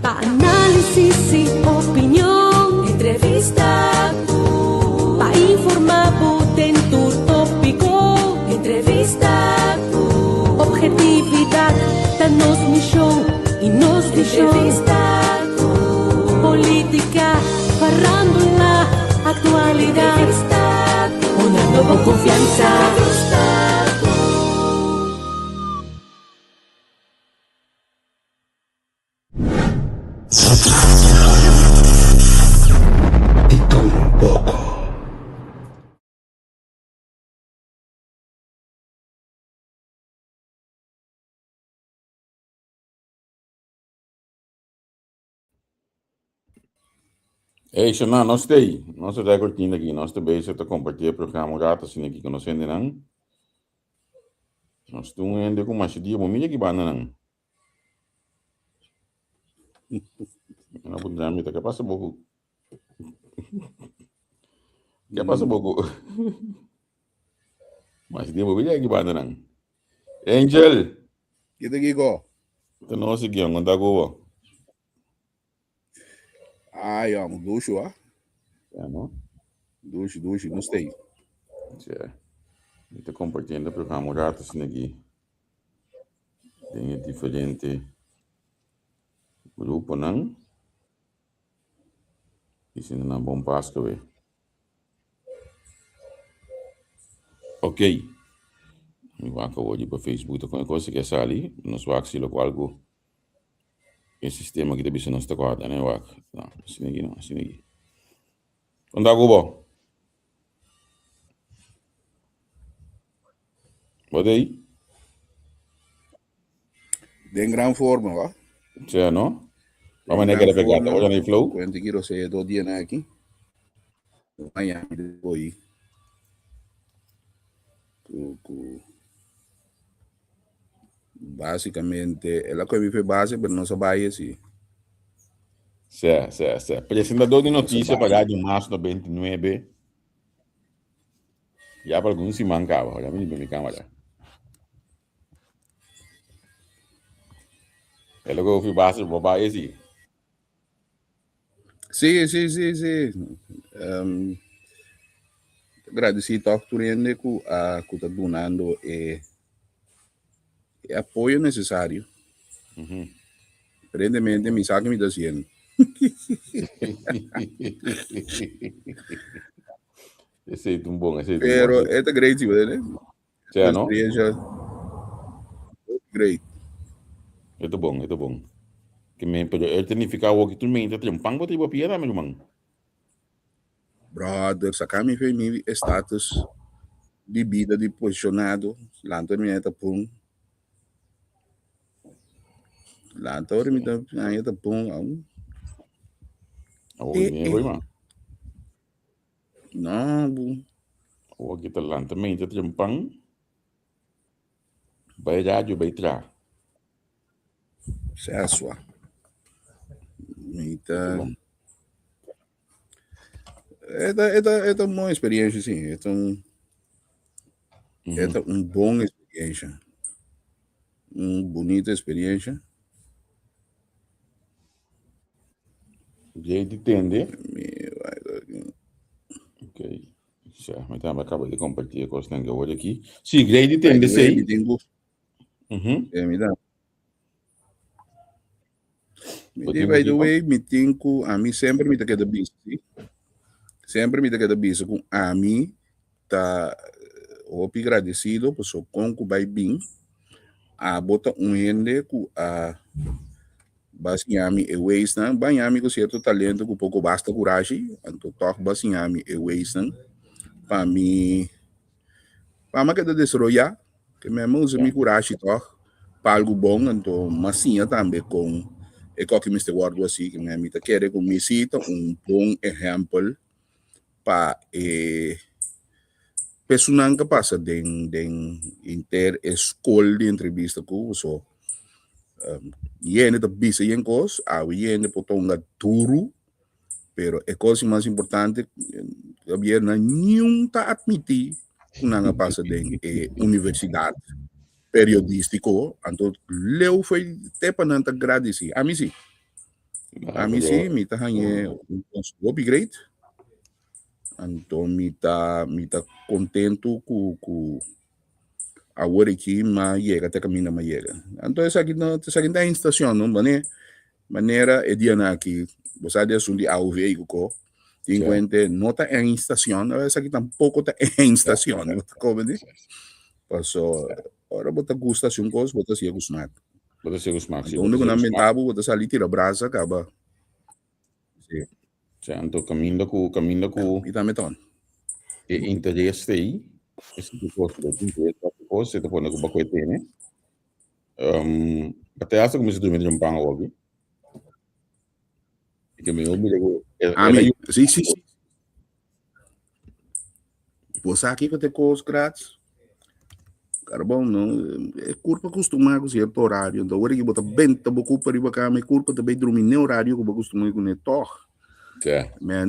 Análisis y opinión, entrevista para informar en tu tópico, entrevista objetividad, danos mi show y nos entrevista política, farándula, actualidad, una nueva confianza. Hey, Shana, nós tem. Nós estamos curtindo aqui. Nós também estamos compartilhando o programa gato assim aqui com nós ainda não. Nós estamos ainda com mais dia, mas minha que banda não. Não pode dar mita que passa pouco. Que passa pouco. Mas dia minha que banda não. Angel. Kita gigo. Então nós aqui ang anda go. Ayam, duxo, ah? É, não? Duxo, não sei. É. Está compartilhando o programa gato assim aqui. Tem diferente grupo não. Isso não é bom passo que vê. Ok. Eu vou acabar de para Facebook, então qualquer coisa que é ali, nós vamos axilo com algo. Esse sistema que deve ser nosso teclado, né, Wak? Não, assim aqui não, assim aqui. Onde está o bom? Pode aí? Den gran forma, ó. Sim, não? Vamos negar a pegada, olha aí, Flow. Quando quiero ser 2 dias aqui. Amanhã, depois. Basicamente, ela foi base, mas não sabe assim. Certo. Apresentador de notícia para de março de 29. Já para alguns se mancava, olha minha câmera. Ela que eu fui base para baixo assim. Sim. Agradecido ao cliente que está donando apoio necessário. Aparentemente, me sabe me está sendo. Esse é um bom, Pero é great, né? Sim, não? Great. É bom. Que me pelo ele tem que ficar o que tu me entra um pango tipo piada, meu irmão. Brother, sacar me fez meu status de vida de posicionado, lá então me está pum. Lá então me está pum. Irmão. Não, bu. O que tá lá também tem um pang. Vai já de vai tra. Certo. Então, é uma boa experiência, sim. É uma boa experiência. Uma bonita experiência. Jeito de entender. Ok. Já, mas tá, acaba de compartilhar com os que eu aqui. Sim, jeito de entender, sei. Me dá. By the way, me tenho a mim sempre me tá queda bicho, sempre me tá queda bicho com a mim tá opi agradecido por so conco vai bem a bota rende com a basiami e ways nan banhami com certo talento com pouco basta coragem então toque basiami e ways nan para mim para que desroia que mesmo usa mi coragem toque para algo bom então massinha também com e que Mr. Ward assim que me tá querer com me cita bom exemplo para pessoa que passa den inter escola de entrevista com so yene da bisa yen cos a yene potonga turu pero é coisa mais importante havia na nenhum tá admitir que passa den universidade periodístico então leu foi até para não agradecer a mim sim A mim sim, me tá um upgrade. Então, me tá contento com a hora que mais chega, até caminho mais chega. Então, essa aqui não é em estação, não, maneira é dia aqui, você é de ao veículo, enquanto não está em estação, essa aqui tampouco está em estação, não está como, né? Passou, agora bota gusta se coisa, bota se acostumado. Bota se acostumado. Então, quando não mentabo, bota se ali tira brasa, acaba. Sim. Então, caminho com e também então. Interesse aí, esse tipo de interesse, você tá falando com o bacoete, né? Até essa como se dormir de pão hoje. Que me ouve, sim. Você aqui que tem coisas grátis. Cara, bom, não, é culpa acostumar com certo horário. Então, agora que bota bem, tá bom, culpa de cá, mas culpa também dormir no horário que eu acostumar com o netor. Mas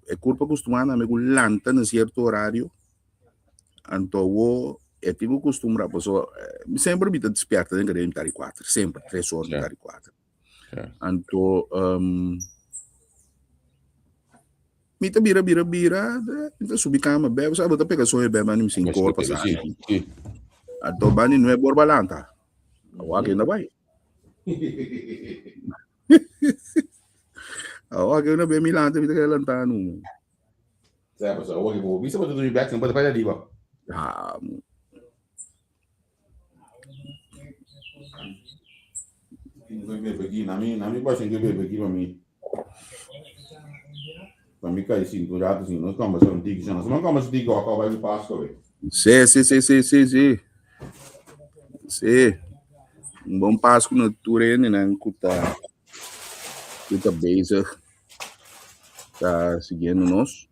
é culpa acostumar a me lanta no certo horário. Então, eu tenho costume, pessoa, sempre me desperta dentro de 34, sempre, 3 horas de 34. Então, me tá bira, então subir cama, bebe, sabe, eu pego sonho, bebe, mas não me sinto corpo, sabe? Então, bani não é borbalanta. O aqui ainda vai. O aqui ainda bem milanta, me tá querendo lantar, não. Certo, pessoal, o aqui vou, bisa botar tudo back, não pode fazer ali, ba. Na minha baixa que bebe aqui para mim. Para mim cai assim, do lado assim, não como só um digo, não como se digo, acaba de passo, velho. Sim. Um bom passo no turene, né? Que tá base tá seguindo nós.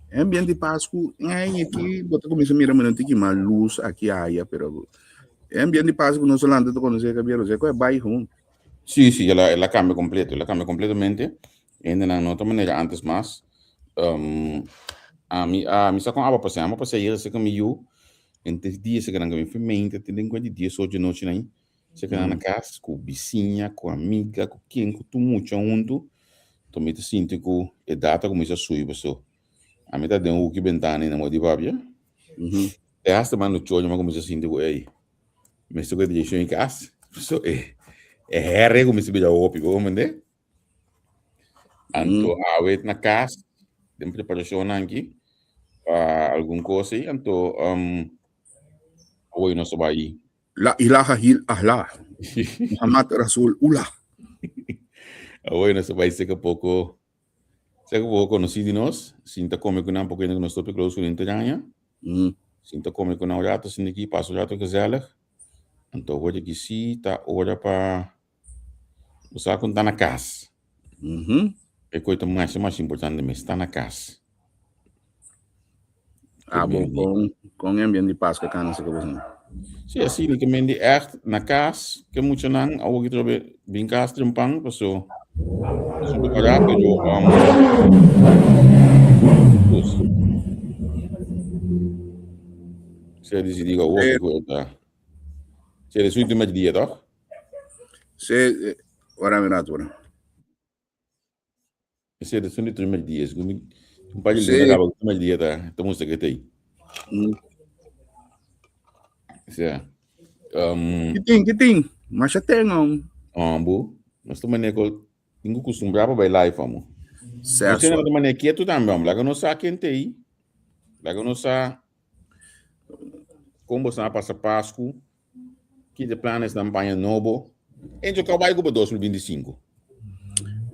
É ambiente de Páscoa, aqui, bota começa a mirar, mas não tem que mais luz aqui, pero é ambiente de Páscoa, não solamente tu conhece que é bairro. Sí, ela cambia completamente. Ainda não outra maneira antes mais. A mim só com a passei ele se caminhou entre dias se que não foi mente tem 50 dias hoje noite nem se que na casa com vizinha, com amiga, com quem com tu muito junto. Tu me sinto com a data como isso sui pessoa. A mim tá dentro o que ventana na modi babia. É hasta mano chojo mas como se sinto com aí. Mas tu que deixou em casa. So é rego me se bija opi go mende. Anto awet na casa de preparação aqui algum coisa aí anto hoje não sabe La ilaha illallah Muhammad Rasul ullah. Hoje não sabe se que pouco conhecido nós, sinta como que não pouco ainda nós tope close com internet. Sinta como que não rato sin aqui passo rato gezellig. Então hoje que sim tá hora para usar com tá na casa. É coisa mais importante mesmo, está na casa. Bom, com ambiente de Páscoa, cara, não sei o que você. Sim, assim, que me echt na casa, que muito não, ao que trobe bem casa de pão, pessoal. Sobre barato, eu se decidi o que coisa. Se é sui de dia, tá? Se ora me natura. Se é sui de dias, um pai de acaba de dia, tá? Estamos que tem. Que tem? Mas já tem, não. Bu, nós estamos nego, ninguém costumava para live, vamos. Certo. Você não está mané quieto também, vamos. Lá que não sabe quem tem. Lá que não sabe como você passa Páscoa, que de planos da campanha novo. Então, que vai para 2025.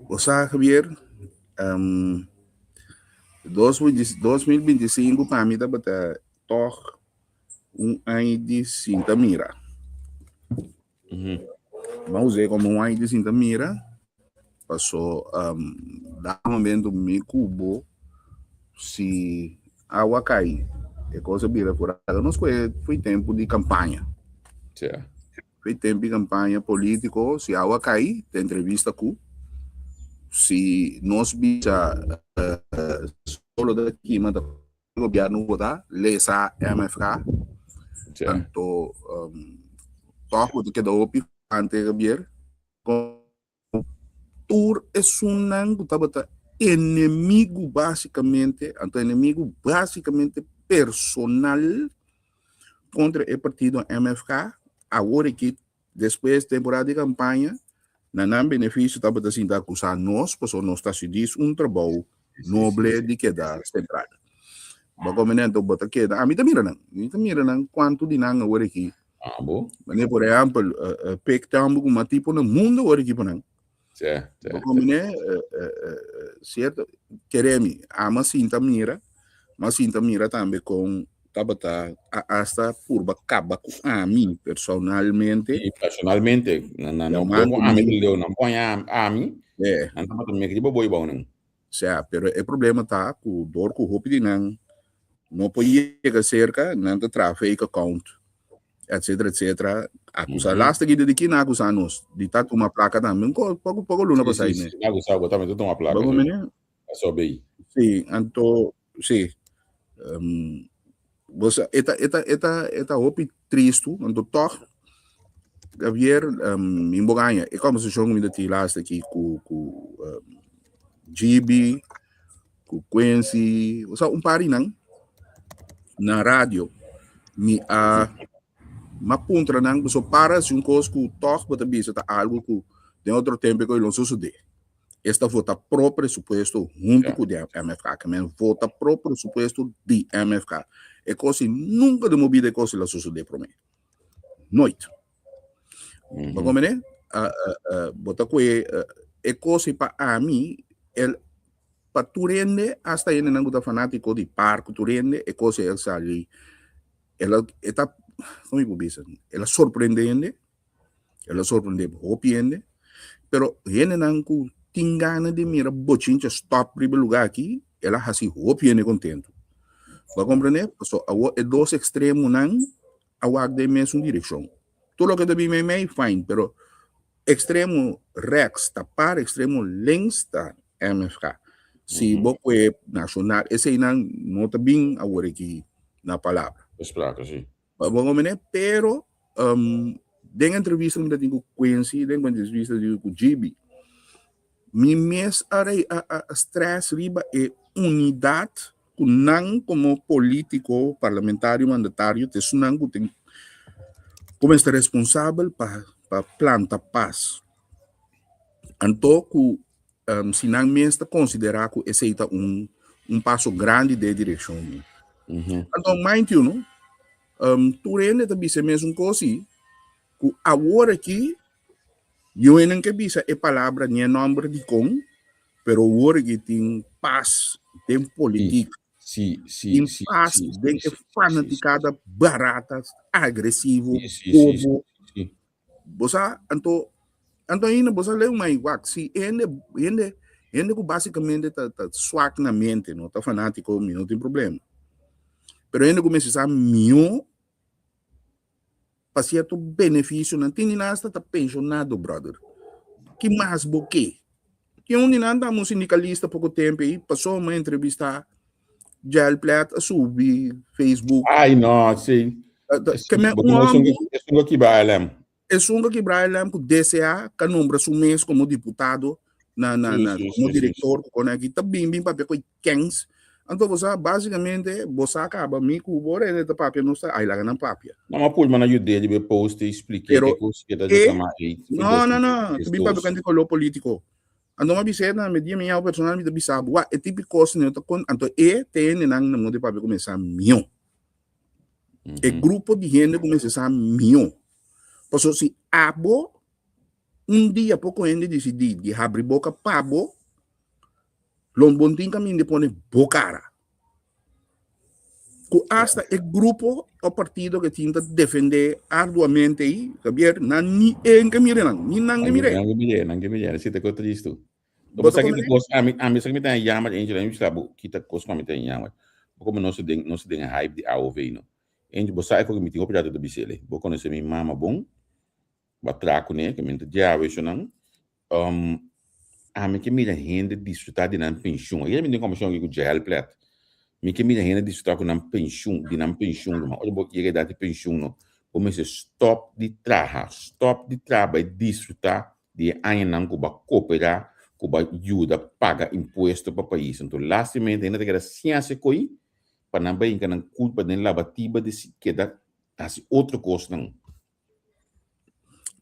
Você sabe, Javier, 2025 para mim está batendo ano de Sinta Mira. Vamos ver como ano de Sinta Mira passou dá um momento me cubo se a água cai é coisa vira furada. Nós foi tempo de campanha. Foi tempo de campanha político. Se a água cai, tem entrevista com se nós bisa solo daqui manda o governo votar lesa MFK tanto toco de que da OPI ante Gabriel, Tur es un enemigo básicamente personal contra el partido MFK. Agora que después de temporada de campanha, não benefício estava assim da acusar nós, porque nós está se diz trabalho nobre de queda central. Bagomento bota queda. A mim também não quanto de não agora aqui. Mas por exemplo, pectamos uma tipo no mundo agora aqui para não. Certo. Certo. Queremos mas sinta mira também com tabata hasta por acaba com a mim personalmente. E personalmente, não põe a mim. Não pode me que boi bom não. Certo, pero o problema tá com dor com roupa de não pode chegar cerca, não te tráfico account, etc. Acusar lasta que de que não acusar nós, de tá uma placa também, pouco luna para sair, né? Acusar botar uma placa. Só bem. Sim, então, sim. Você eta hopi tristo, então toch Javier imboganha. E como se chama ainda ti lasta aqui com GB, com Quincy, ou seja, pari não na rádio me puntra não so para se coisa que toch bota bisa tá algo que de outro tempo que não sucede. Esta vota pro presupuesto junto com o MFK, que men vota pro presupuesto de MFK. É coisa nunca de movida é coisa lá sucede para mim. Noite. Como né? Bota que é coisa para mim para turende hasta ele não está fanático de parque turende é coisa ele sabe ela está como eu disse ela surpreende hopiende pero ele não tem ganas de mirar bochincha stop primeiro lugar aqui ela assim hopiende contento vai compreender so é dois extremos não a de mesma direção tudo que também me fine pero extremo rex está para extremo links está MFK. Se você nacional, esse não está bem agora aqui na palavra. Explica, sim. Pero, den entrevista que eu tenho com Quincy, den entrevista que eu com GB, me mês a stress riba é unidade, não como político, parlamentário, mandatário, te sunang tem como está responsável para plantar paz. Então, se não me está considerar que esse é passo grande de direção. Então, mind you, tu ainda também se mesmo coisa, que agora aqui, eu não que bisa a palavra nem nome de com, pero agora que tem paz, tem política, tem paz, tem fanaticada barata, agressivo, povo. Você, então ainda você lê uma igual se ainda que basicamente tá swag na mente não tá fanático não tem problema pero ainda começa a mio para certo benefício não tem nada tá pensionado brother que mais boque que onde nada um sindicalista pouco tempo aí passou uma entrevista Gel Plat a subir Facebook ai não sim que me um que vai é um que Brian com DCA que nombra seu mês como deputado como diretor com aqui também bem papel com Kens então você basicamente você acaba me com o bora de papel não está aí lá na papel não mas por mana ajude de post explicar que coisa que dá de chamar não bem papel que colou político então uma biseta me dia minha personal me bisabo é tipo coisa não tá com então tem não de papel começar mio é grupo de gente começa a mio porque se abo dia pouco ainda decidi de abrir boca pabo lombontin caminho de pôr bocara que hasta o grupo o partido que tenta defender arduamente aí Javier não em caminho não se te conta disso você que depois a mim se me tem chama a gente não está kita coisa me tem chama como não se tem hype de AOV não gente você é que me tem operado do bicele vou conhecer minha mama bom batraco né que me dia isso não a mim que me dá renda desfrutar de não pensão ele me tem como chão que o Gel Plat me que me dá renda desfrutar com não pensão de não pensão mas olha porque ele dá de pensão não Comece stop de trabalhar, vai desfrutar de ainda que vai cooperar, que vai ajudar, pagar imposto para o país. Então, lastamente, ainda tem que ciência coi, para não bem que não culpa de lavativa de se queda assim outra coisa não.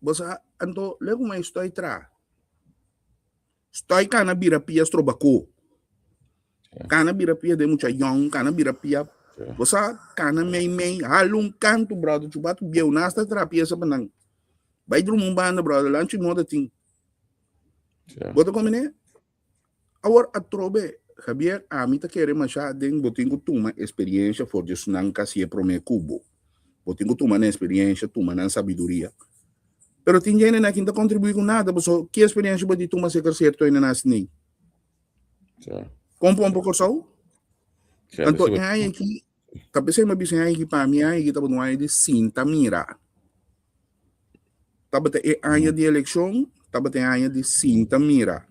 Você então lego uma história tra. História cana bira pia strobaco. Cana bira pia de muita young, cana bira pia. Você cana mei halung canto brother, chubato bieu nasta terapia sebenang. Vai drum banda brother, lanche moda ting. Bota como né? Agora atrobe Javier, a mim tá querendo machar den botingo tuma experiência for de sunang kasi prome cubo. Botingo tuma na experiência, tuma na sabedoria. Pero tem gente na quinta contribui com nada, so que experiência pode tuma ser certo ainda na sini. Como um pouco só? Então, aí aqui, tapi saya mabisa aí para mim aí kita bunuai de cinta mira. Tapi te aí de eleição, tapi te aí de cinta mira.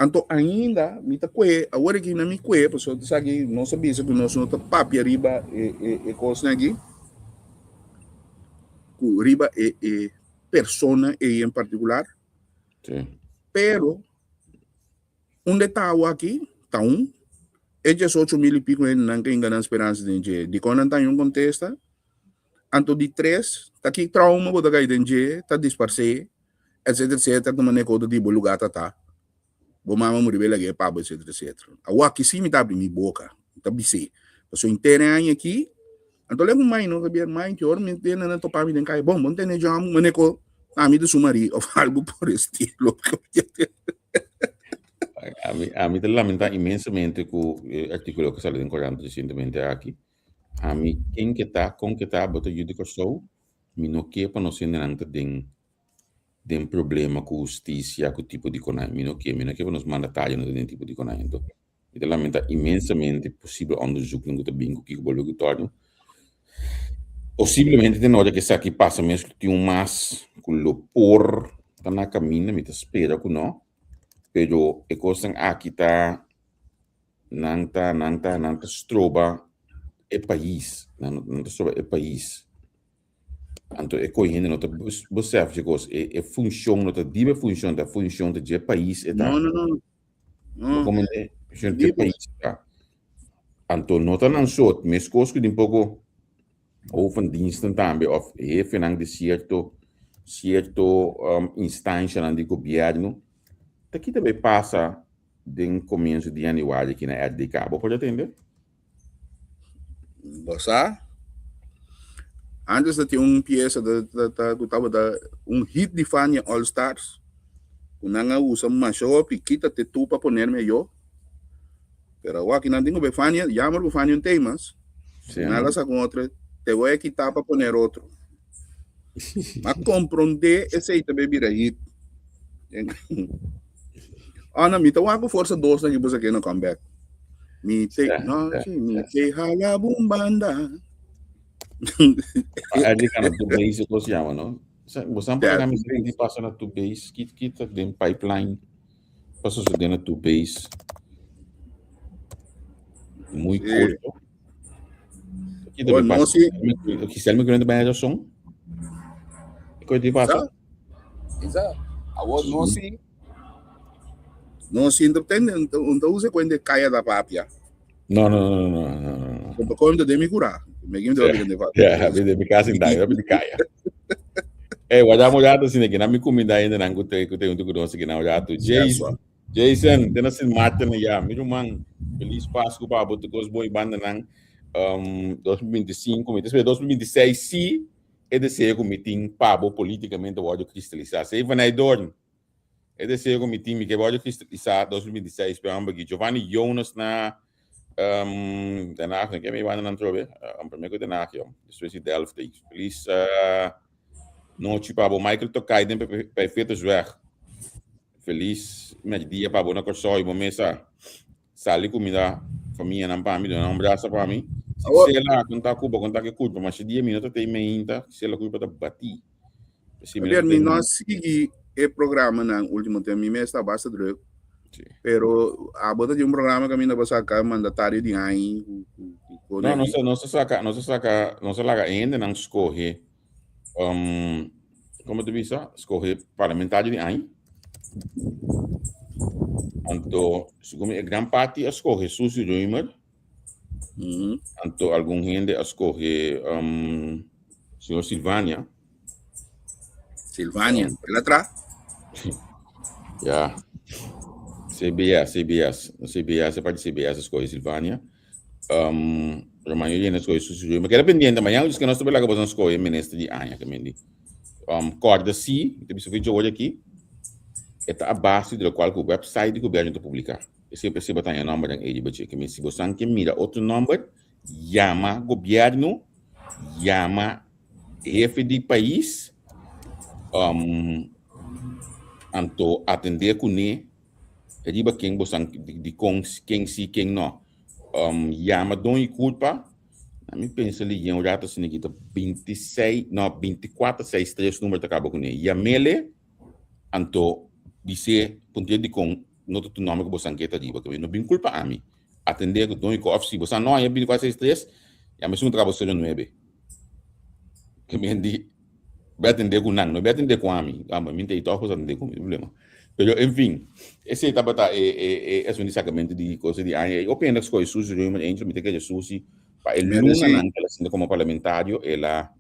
Então ainda me tá coe, agora que na me coe, pessoal, sabe, não sabia se nós não tá papi riba e coisa aqui. Riba e persona e em particular. Pero onde está aqui, tá Eles 8.000 e pico não tem grande esperança de quando não tem contesta. Anto de 3, tá aqui trauma boda gai denje, tá disparse, etc. Tá maneira que de lugar tá. Bo mama muri bela ge pabo etc. Awa que sim me tá abrir boca, tá bise. Passo inteira aqui. Anto lego mai no que bien mai que or me tem na topa me den kai. Bom, não tem já maneira que a mim do sumari ou algo por estilo. A mim te lamenta imensamente com o artículo que saiu em Corante recentemente aqui. A mim, quem que tá, com que tá, bota judico sou, me não quer para não ser nada de problema com justiça, com tipo de conai, me não quer para nos mandar talha no tipo de conai. Então, me te lamenta imensamente possível onderzoek no que bem com o que o bologutório. Possivelmente tem hora que isso aqui passa mesmo que um mas com o por tá na caminho, me te espera com não. Pero e coisa aqui tá nanta stroba e país, nanta stroba e país. Anto e coi não tá você acha que é função não tá dibe função de país é tá. Não. Como é função de país tá. Anto não tá não só, mas coisa que um pouco ou van diensten também of hefen de certo instância na de governo. Aqui também passa de começo de januário aqui na RDK. Pode atender? Basta? Antes de ter peça hit de Fania All Stars, kunanga usa mashup e kita te tu para ponerme yo. Pero aqui não tenho Fania, llama o Fania temas. Nada sa com outra, te vou quitar para poner outro. Mas compreender esse aí também vira hit. Na mita wago força 2 na gibo sa kino comeback. Me take halabumbanda. Ali kana tu base ko siya no. Você não pode me dizer que passa na tu base, kita den pipeline. Passa so den na tu base. Muito curto. Aqui também passa. Que se ele me grande bem a som. Coisa de passa. Exato. Agora não se não se entende, então usa quando caia da papia. Não. Quando de me curar. Me guindo de papia. De me casa em daí, de caia. Vou dar uma olhada assim aqui, na minha comida ainda não gostei que tem um tudo aqui na olhada. Jason, tem assim mata na já, meu irmão, feliz Páscoa para botar coisas boas banda não 2025, mas 2026 se é de ser como tem pabo politicamente o cristalizar. Se vai na dorme. É desse como time que pode cristalizar 2016 para ambos. Giovanni Jonas na daarna que me vai na trobe. Primeiro daarna que depois de Delft. Feliz noite para o Michael Tokai den perfeitos weg. Feliz dia para bona corso e momesa. Sali comida família não para mim, não abraça para mim. Se lá contar que culpa, mas dia minuto tem ainda, se ela culpa da bati. Se nós seguir o programa no último tempo, me está bastante druk. Sí. Pero abota de un programa que a mí no pasa acá, mandatario de ahí. Não se saca, não se larga ainda, não escorre, como tu disse, escorre parlamentar de aí. Então, a grande parte escorre Susi Römer, então, algum gente escorre senhor Silvânia. Silvânia, lá atrás. Yeah. CBS, a parte de CBS escorre Silvânia. A maioria das coisas Susi Römer, que era pendente, amanhã eu disse que nós também lá que nós escorre ministro de Anha, que me diz. Corda C, que você viu hoje aqui, é a base do qual o website do governo está publicar. Se você botar em número aí, que se você quer mira outro número, chama governo, chama jefe de país, anto atender com ele, diba quem você de quem sim, quem não, chama dom e culpa. A mim pensa ali em já assim aqui 2463 número acaba com ele. Yamele anto dizer ponto de com nota tu nome que você quer diba que não bem culpa a mim. Atender com dom e com office, você não é 2463, ya me sun trabalho ser 9. Que me di vai atender com não vai atender com a mim. Me tem toque para atender com problema. Pero enfim, esse etapa é um sacramento de coisa de aí. Eu penso que coisas sujas, eu me tenho que sushi. El luna ela como parlamentário, ela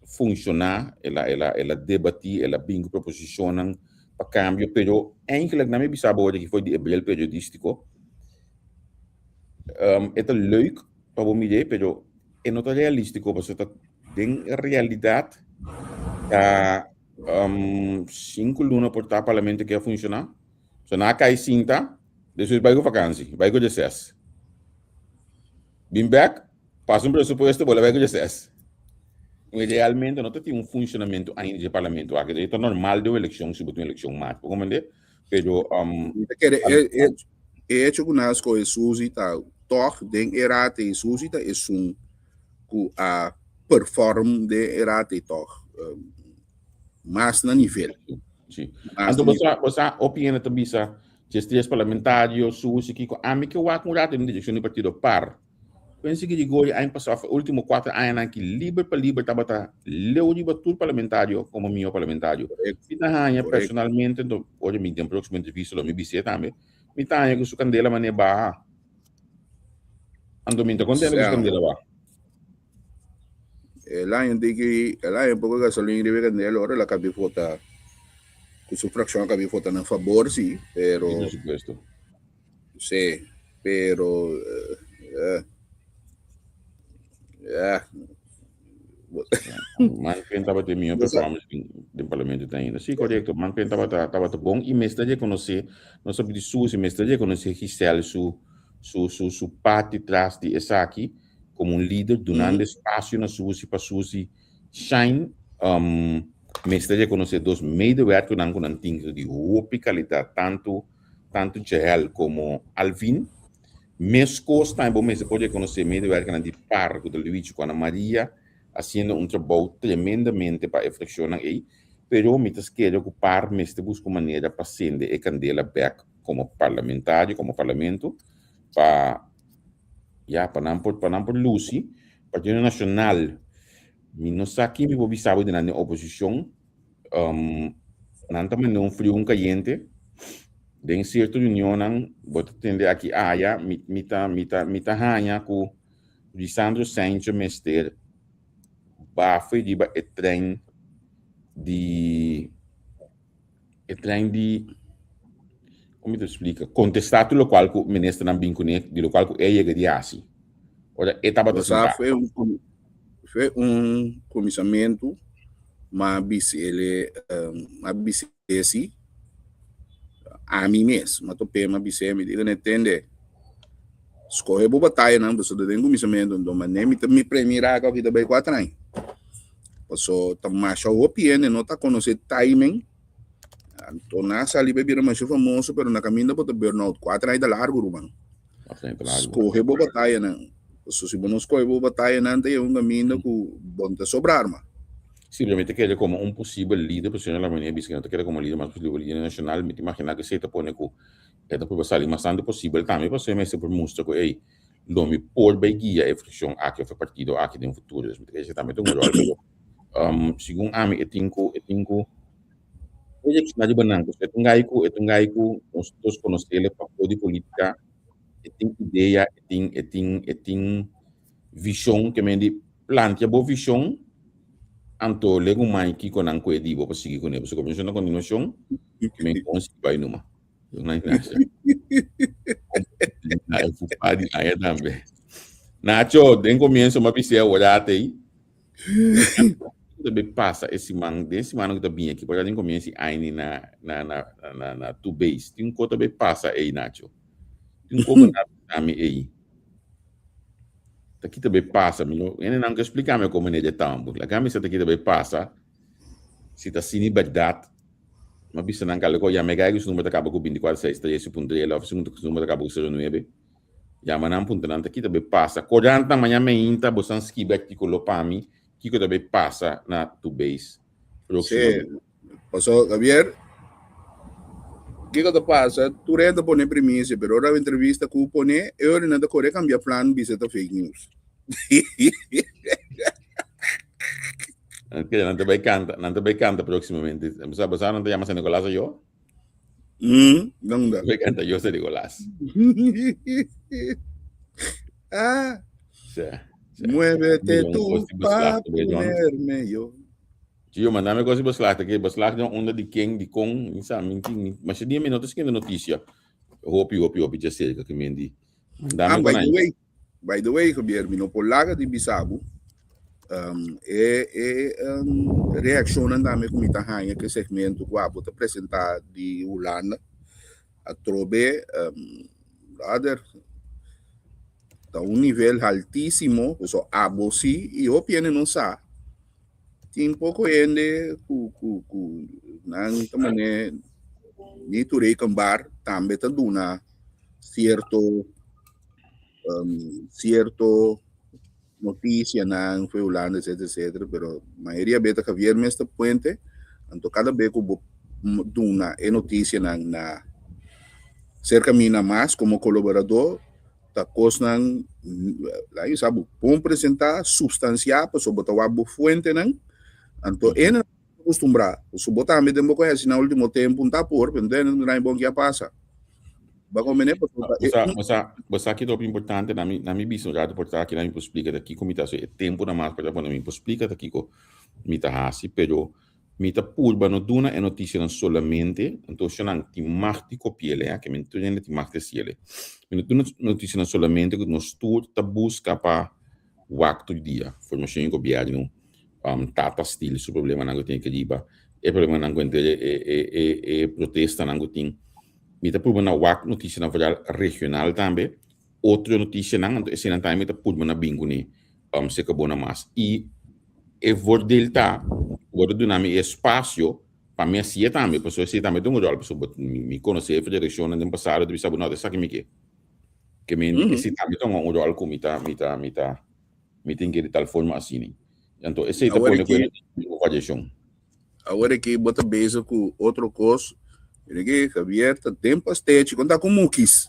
funciona, ela debatir, ela bem proposicionam para cambio, pero eigenlijk na minha bisabo que foi de bel periodístico, é leuk para o mídia, pero é não realístico, porque tem realidade a 5 lunas por tal parlamento que funcionar, so na cai cinta, depois vai com vacança, vai com dezesseis. Bem back, passa um pressuposto, bola vai com dezesseis. Realmente não tem funcionamento ainda de parlamento, aqui é normal de eleição, se botar uma eleição mais, como é, pero é hecho com as coisas sujas tal, toch den erate e sujas tá é com a perform de erate toch, mas na nível. Sim. Então você opina também sa gestões parlamentários, sujas que a mim que eu acho que não direção do partido par. Penso que digo aí passou último 4 anos que livre para livre tabata leu de tudo parlamentário como meu parlamentário. E na personalmente do hoje me tem próximo entrevista lo me bise também. Me tá que su candela mane ba. Ando me contente que su candela ba. Lá em pouco gasolina de candela ora la cabe vota com sua fração cabe vota na favor sim, pero por supuesto. Sí, pero Man estava de minha performance do parlamento ainda. Sim, correto. Man estava bom e mestre de conhecer, não sabe de suas, mestre de conhecer Gisele su parte atrás de essa aqui como líder donando espaço na suas para suas shine. Mestre de conhecer dos medewerkers não com antigo de boa qualidade tanto Jael como Alvin. Mesmo também você pode conhecer medewerkers de par do Luigi com a Maria, haciendo un trabajo tremendamente para reflexionar ahí, pero mientras quiere ocupar, me busco manera para sender a candela back como parlamentario, como parlamento, para não por Lucy, Partido Nacional, não sei aqui me vou visar de na oposição, não também não frio caliente, de certa reunião não vou atender aqui mita hanya com Lisandro Sánchez Mester foi de trem de como te explica contestato lo qual o ministro não bem conhece de lo qual o ele de assim ora etapa do foi comissamento mas ele esse a mim mesmo mas tope mas me diga não entende escolhe boa batalha não você tem comissamento então mas nem me premirar a vida bem 4 anos passou tá mais o opinião não tá conhecer timing então nessa ali bebida mais famoso pero na caminho para burnout 4 anos de largo mano escolhe boa batalha não se você não escolhe boa batalha não tem caminho com bom te sobrar mano Simplemente quiere como un posible líder, pues la manera que no te quiere como líder más posible, líder nacional, me te imaginas que se te pone que esto puede salir más tanto posible también, pues se me hace por mostrar que, hey, lo me por guía a función aquí fue partido aquí en el futuro, entonces ese también tengo algo, pero según a mí, eu tenho proyectos na Libanangos, etungaiku, nosotros conocemos el papel de política, tem ideia, tem visão que me plantea boa visão, anto lego mai que com anco edibo para seguir com ele, você começa na continuação, que me consigo vai numa, não é nada. Na eu fui aí também. Nacho, den comienzo uma piscina olhada aí. Também passa esse mano que tá bem aqui, porque tem começo aí na tu base, tem coisa também passa aí, Nacho. Tem coisa na me aí. Aqui também passa, eu não quero explicar como é de tambo. A camisa aqui também passa, se tá sem verdade, mas bisa não calo que já me ganha, o número acaba com 24/6, 13.3, o número acaba com 09. Já manam punto não aqui também passa. 40 manhã me inta, você esquiva aqui com o pami, que também passa na tu base. Sim, passou, Javier. O que passa? Tu renda pone premissa, pero ora entrevista que pone, eu não decorei cambiar plano, visita fake news. Não te canta proximamente. Você não te llama Nicolás eu? Não dá. Me canta eu ser Nicolás. Ah. Sí. Muévete tú para ponerme yo. Tio, mandame coisa beslaagd. Ik beslaagd onder die king, die kong, niet samen. Maar je die minutos que notícia. Hoop je já cerca que mendi. By the way, Javier, no polaga di Bisabu. Reaccionando a minha comunidade que segmento que vou apresentar de Holanda a trobe brother a nível altíssimo, so abosi e o piene não sa tem pouco ende ku nang tamane ni turei cambar também tá duna certo notícia na foi Holanda, etc. Pero maioria beta Javier Mesta Puente, anto cada vez que duna é notícia na cerca mina mais como colaborador, tá cosnan lá eu sabe, bom apresentar substanciar para so botar o fuente não, anto é não acostumbrar, so botar me demo conhece na último tempo tá por, pendendo não é bom que passa. Você aqui é importante na minha visão já portar aqui na minha explica daqui como está é tempo na mais para na minha explica daqui com mita hasi pero mita purba no duna é notícia não solamente então se não te marti copiele que me entende te marti ciele me duna notícia não solamente que nós tudo tá busca para o acto do dia formação em governo tata stile su problema não tem que diba é problema não tem é protesta não tem mita purba na wak notícia na verdade regional também outra notícia não esse não também mita purba na bingo ne se acabou na mas e vou delta vou dar me espaço para me assim também pessoas assim também tem um rol pessoas me conhecer a federação no passado de saber não sabe me que me esse também tem um rol como me tem que de tal forma assim então esse tá põe com a gestão agora que bota base com outro curso ele Javier tá tempo stage conta com mukis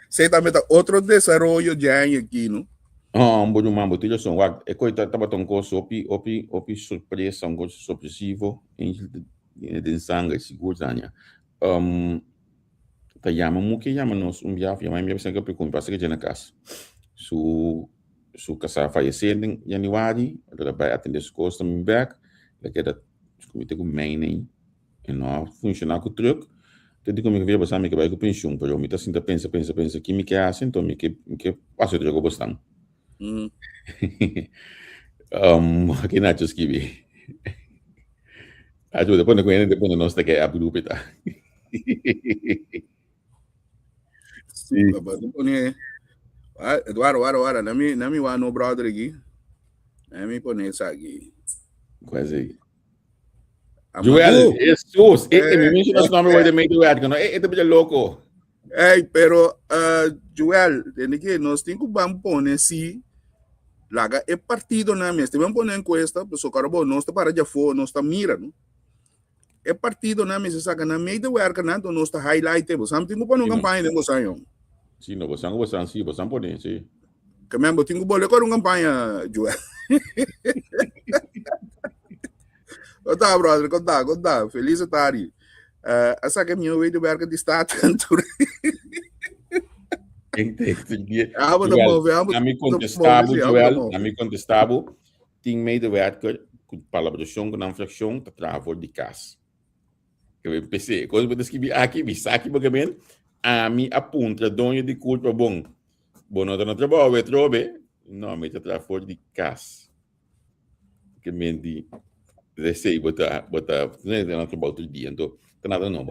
sei também tá outro desenvolvimento já aqui não um bom mambo tira som é coisa tava tão coisa opi surpresa um coisa surpresivo em sangue seguro tanya tá chama muki chama nos viagem mas me pensa que preocupa passa que já na casa su casa falecer em januário ela vai atender os custos me back que da comité com main e não funcionar com o truque te digo que vai passar me que vai com pensão pero me tá sinta pensa que me que assim então me que passa de jogo bastante aqui na escrevi ajuda depois não nós tá que é abriu peta sim Eduardo nami wa no brother aqui nami pone isso aqui quase Joel Jesus me menciona o nome vai de meio do ad não é bem louco pero Joel tem que nós tem que vamos pôr assim Laga é partido na mesa. Também pôr na encuesta, pessoal, cara, bom, não está para já for, não está mira, não? É partido na mesa, saca na meio do work, não está highlight, você não tem que pôr uma campanha de você, não? Sim, não, você não pode, sim. Que mesmo, tem que pôr uma campanha, Joel. Conta, brother, conta. Feliz tarde. Essa que é minha way de work de estado, Na me contestava, tem medewerker com palabração, com infração, que trava de casa. Eu pensei, quando eu escrevi aqui, porque a mim aponta donho de culpa bom. Bom, não trabalho, eu trobe, não, me trava de casa. Que me di, sei, botar, não trabalho outro dia, então, nada não,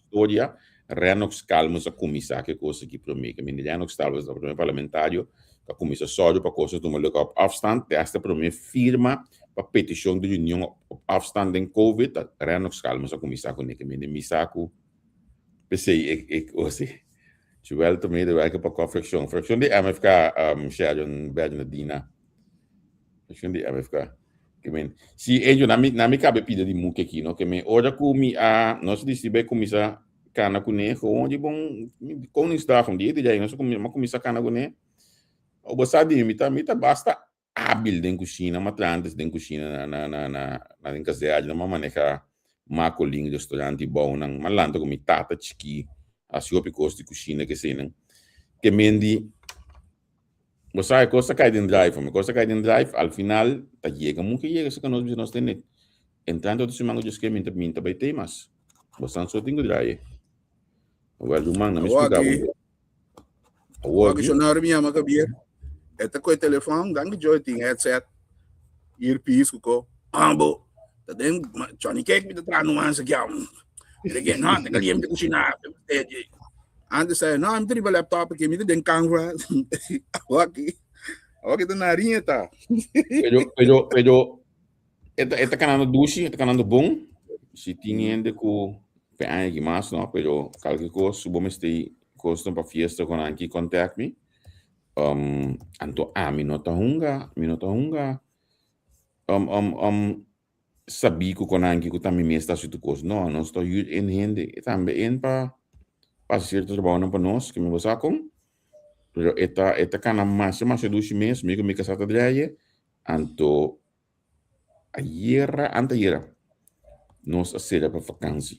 história, Renox calmos a comissão que coisa que para mim, que me Renox calmos a primeiro parlamentário, a comissão só para coisas do meu op afstand, esta para mim firma para petição de união op afstand em Covid, Renox calmos a comissão que me misaco, pensei, assim, Joel também de werken para fracção de MFK, Sharon Bernardina, fracção de MFK. Que men, se eu na me cabe pida de muque aqui, não que me ora comi a nós distribuir comissa cana cune onde bom com está com dia já nós comi uma comissa cana cune o você de mita basta hábil dentro cozinha matrantes dentro cozinha na em casa na maneja macoling restaurante bom nang malanta com tata chiqui a siopi costi cozinha que sei não que mendi você coisa cai dentro drive, al final tá chega muito chega se que nós temos entrando do semana de esquema minta vai ter mas você só tem que drive agora o mano me explicava o questionário minha macabia esta coi telefone gang joy tem headset earpiece ko ambo tá dentro Johnny Cake me tá no ansa que ele não tem que me cozinhar antes saya não me triba laptop que me tem câmera aqui tá narinha tá pero esta canal dushi esta canal bom se tinha ainda com PA que mais não pero qualquer coisa subo me stay costa para fiesta com aqui contact me anto minuto hunga sabi ko com aqui ko também me está situ coisa não estou em rende também para fazer trabalho para nós que me vou sacar pero esta cana mais dushi mês me casata de anto anteayer nós acera para vacância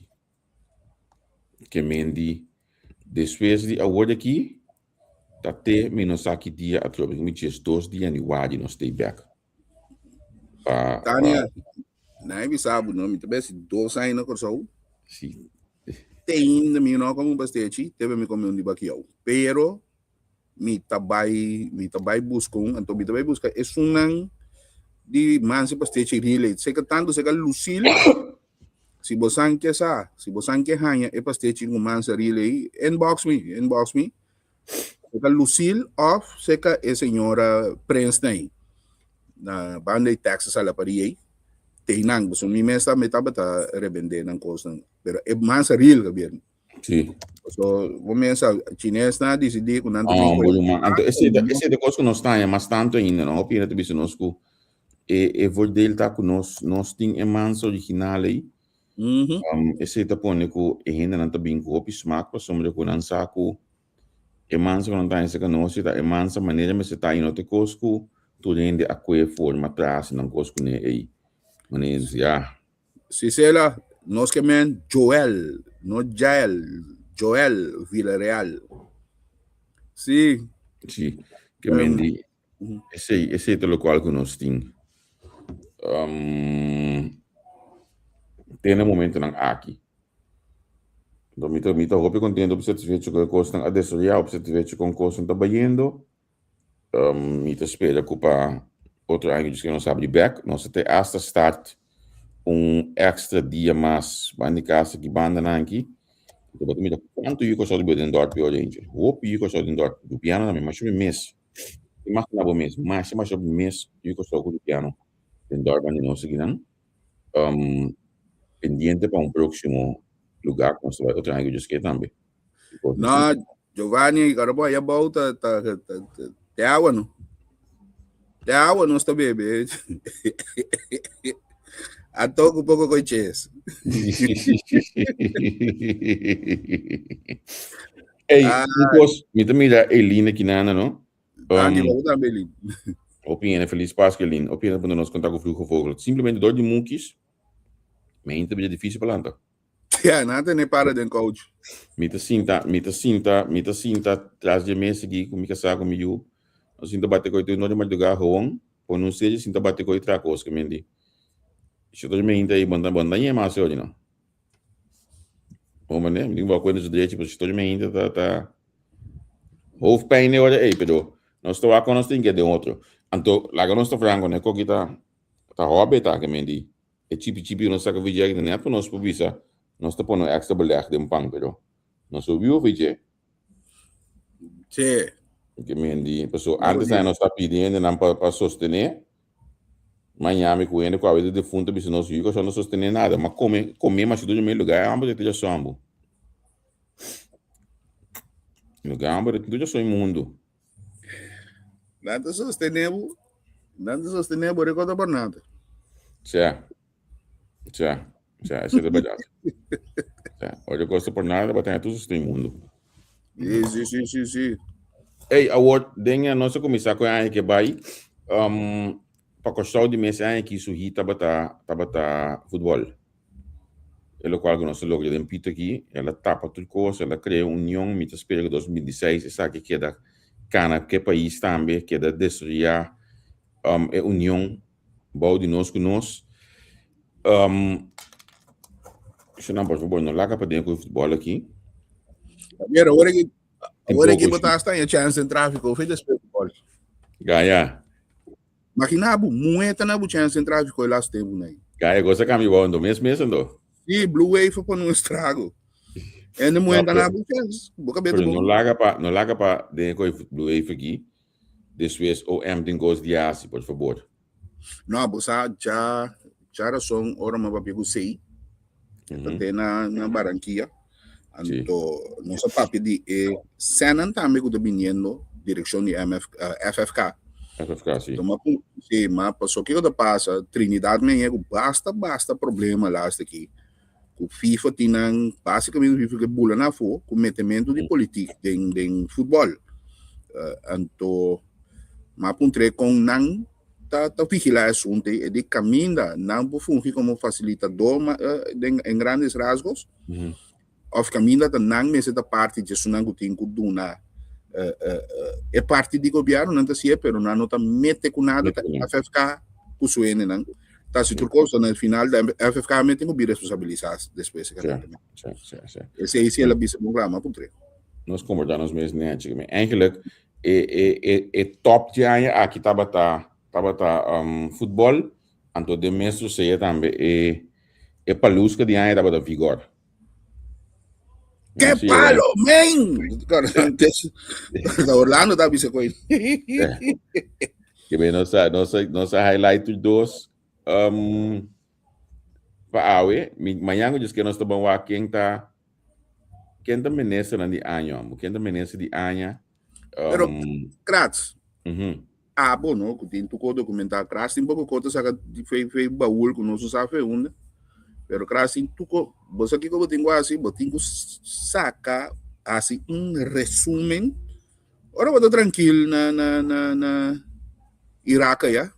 que mendi depois de award aqui até menos aqui dia a troca me diz 2 dias ni wadi nós stay back Tania não me sabe não me também se 2 anos não corso sim tem ainda me não como bastante teve me como um dibaquiao pero me tabai busco então me tabai busca é sunang di mansi bastante relate sei que tanto sei que Lucil si bosan que hanya e bastante com mansa relay inbox me sei que Lucil of sei que é senhora Princeton na banda de Texas a la paria tem nang bosan me mesta me tabata rebende nang costa pero é mansa real governo sim so começa chinês na decidir com nanto esse de coisa que nós tá mas tanto ainda não opina de nós com e voordeel tá com nós tem emans original aí esse tá põe com e ainda não tá bem com o smack para somos com não saco emans não tá esse que nós tá emans a maneira mas tá indo te cosco tu rende a que forma atrás não cosco né aí maneira já se ela nós que men Joel Villarreal sim que men esse é o qual que nós tem tem um momento não aqui então me tô contente porque se vê que coisa não adesorial se vê que com coisa não tá baindo me tô espera para outro ano que não sabe de back nós até hasta start extra dia mais banda casa que banda não aqui então me tô quanto eu só de dentro do pior gente hope eu só dentro do piano também mas mês mas na bom mês mas mês eu só com o piano dentro da não seguindo pendiente para próximo lugar que nós vamos outra que eu também não Giovanni cara boa ya volta tá água não Ya, agua no está bebé. A toco un poco coches. Hey, Nikos, mira, Elina Kinana, no? Die wou dan Berlin. Opinião feliz Páscoa, Elina. Opinião para nós contar com o fluxo fogo. Simplesmente dor de monkeys, mas ainda é difícil para lá. Ja, nada nem para den coach. Mita cinta, traz de mesa aqui, com mica saco, comigo. Eu sinto bater com o não de lugar, ruim, por não ser, sinto bater com o tracos, que me diz. Se eu tô de mente aí, banda, é massa hoje, não? Como, né? Me digo uma coisa de direito, tipo, se eu tô de mente, tá. Hoofdpijn, né, olha, ei, pero, nós estamos aqui, nós temos que de outro. Então, lá que nós estamos falando, né, que tá hobby, tá, que me diz. É tipo, nós estamos vídeo, né, para nós publicar, nós estamos pondo extra beleg de pang, pero, nós ouvimos o vídeo. Sim. Que me diz, pessoal, antes nós estamos pedindo, não para sostener, amanhã me cuida com a vida de fundo, porque nós vimos que não sostener nada, mas comer, mas tudo no meu lugar, ambos de ter só ambos. Lugar, ambos de ter só imundo. Nada sostenível, recorda por nada. Sim, isso é verdade. Olha, eu gosto por nada, mas tem tudo isso no mundo. Sim. Ei, agora, denha nossa começar com a que vai, para costar de mês a que surgir tabata futebol. Ela qual que nós logo de pito aqui, ela tapa tudo coisa, ela cria união, me espera que 2016, sabe que da cana que país também que da destruir é união, bom de nós com nós. Se não, por favor, não larga para dentro do futebol aqui. Agora que botar está em chance em tráfico, fez esse futebol. Gaia. Mas que não, muita não chance em tráfico lá tempo né. Gaia, gosta caminho bom, do mês ando. Sim, Blue Wave para não estrago. Ainda muita não chance. Não larga para dentro do Blue Wave aqui. Depois o tem gosto de aço, por favor. Não, você já são hora mais para sei. Até na Barranquilla. Então, nosso papo de Senan também que está vindo direção de FFK. FFK, sim. Então, mas só que eu passa Trinidad mesmo basta problema lá aqui. O FIFA tem basicamente o FIFA que bula na fo com metimento de política em futebol. Então, mas puntre com não tá vigilar assunto de caminho não por fungir como facilitador em grandes rasgos. Of caminho da não mas da parte de sunango tem que duna é parte do governo não tá se pero não tá mete com nada a FFK com suene não tá se tu coisa no final da FFK mete com bi responsabilidades depois esse ela bisa programa puntre nós concordamos mesmo né antigamente eigenlijk é top de aí aqui tava futebol anto de mesmo seja também é palusca de aí tava vigor. Que palo, man! Orlando tá bisa coisa. Que bem nossa highlight dos para awe, amanhã eu disse que nós estamos aqui quem tá menessa de ano, quem tá menessa de ano. Pero Kratz. Bom, não, tem tu documentar Kratz, tem pouco coisa saca fez baú com nosso sabe onde. Pero assim tu você aqui como tenho assim, tenho saca assim resumen. Ora vou tranquilo na Iraque já.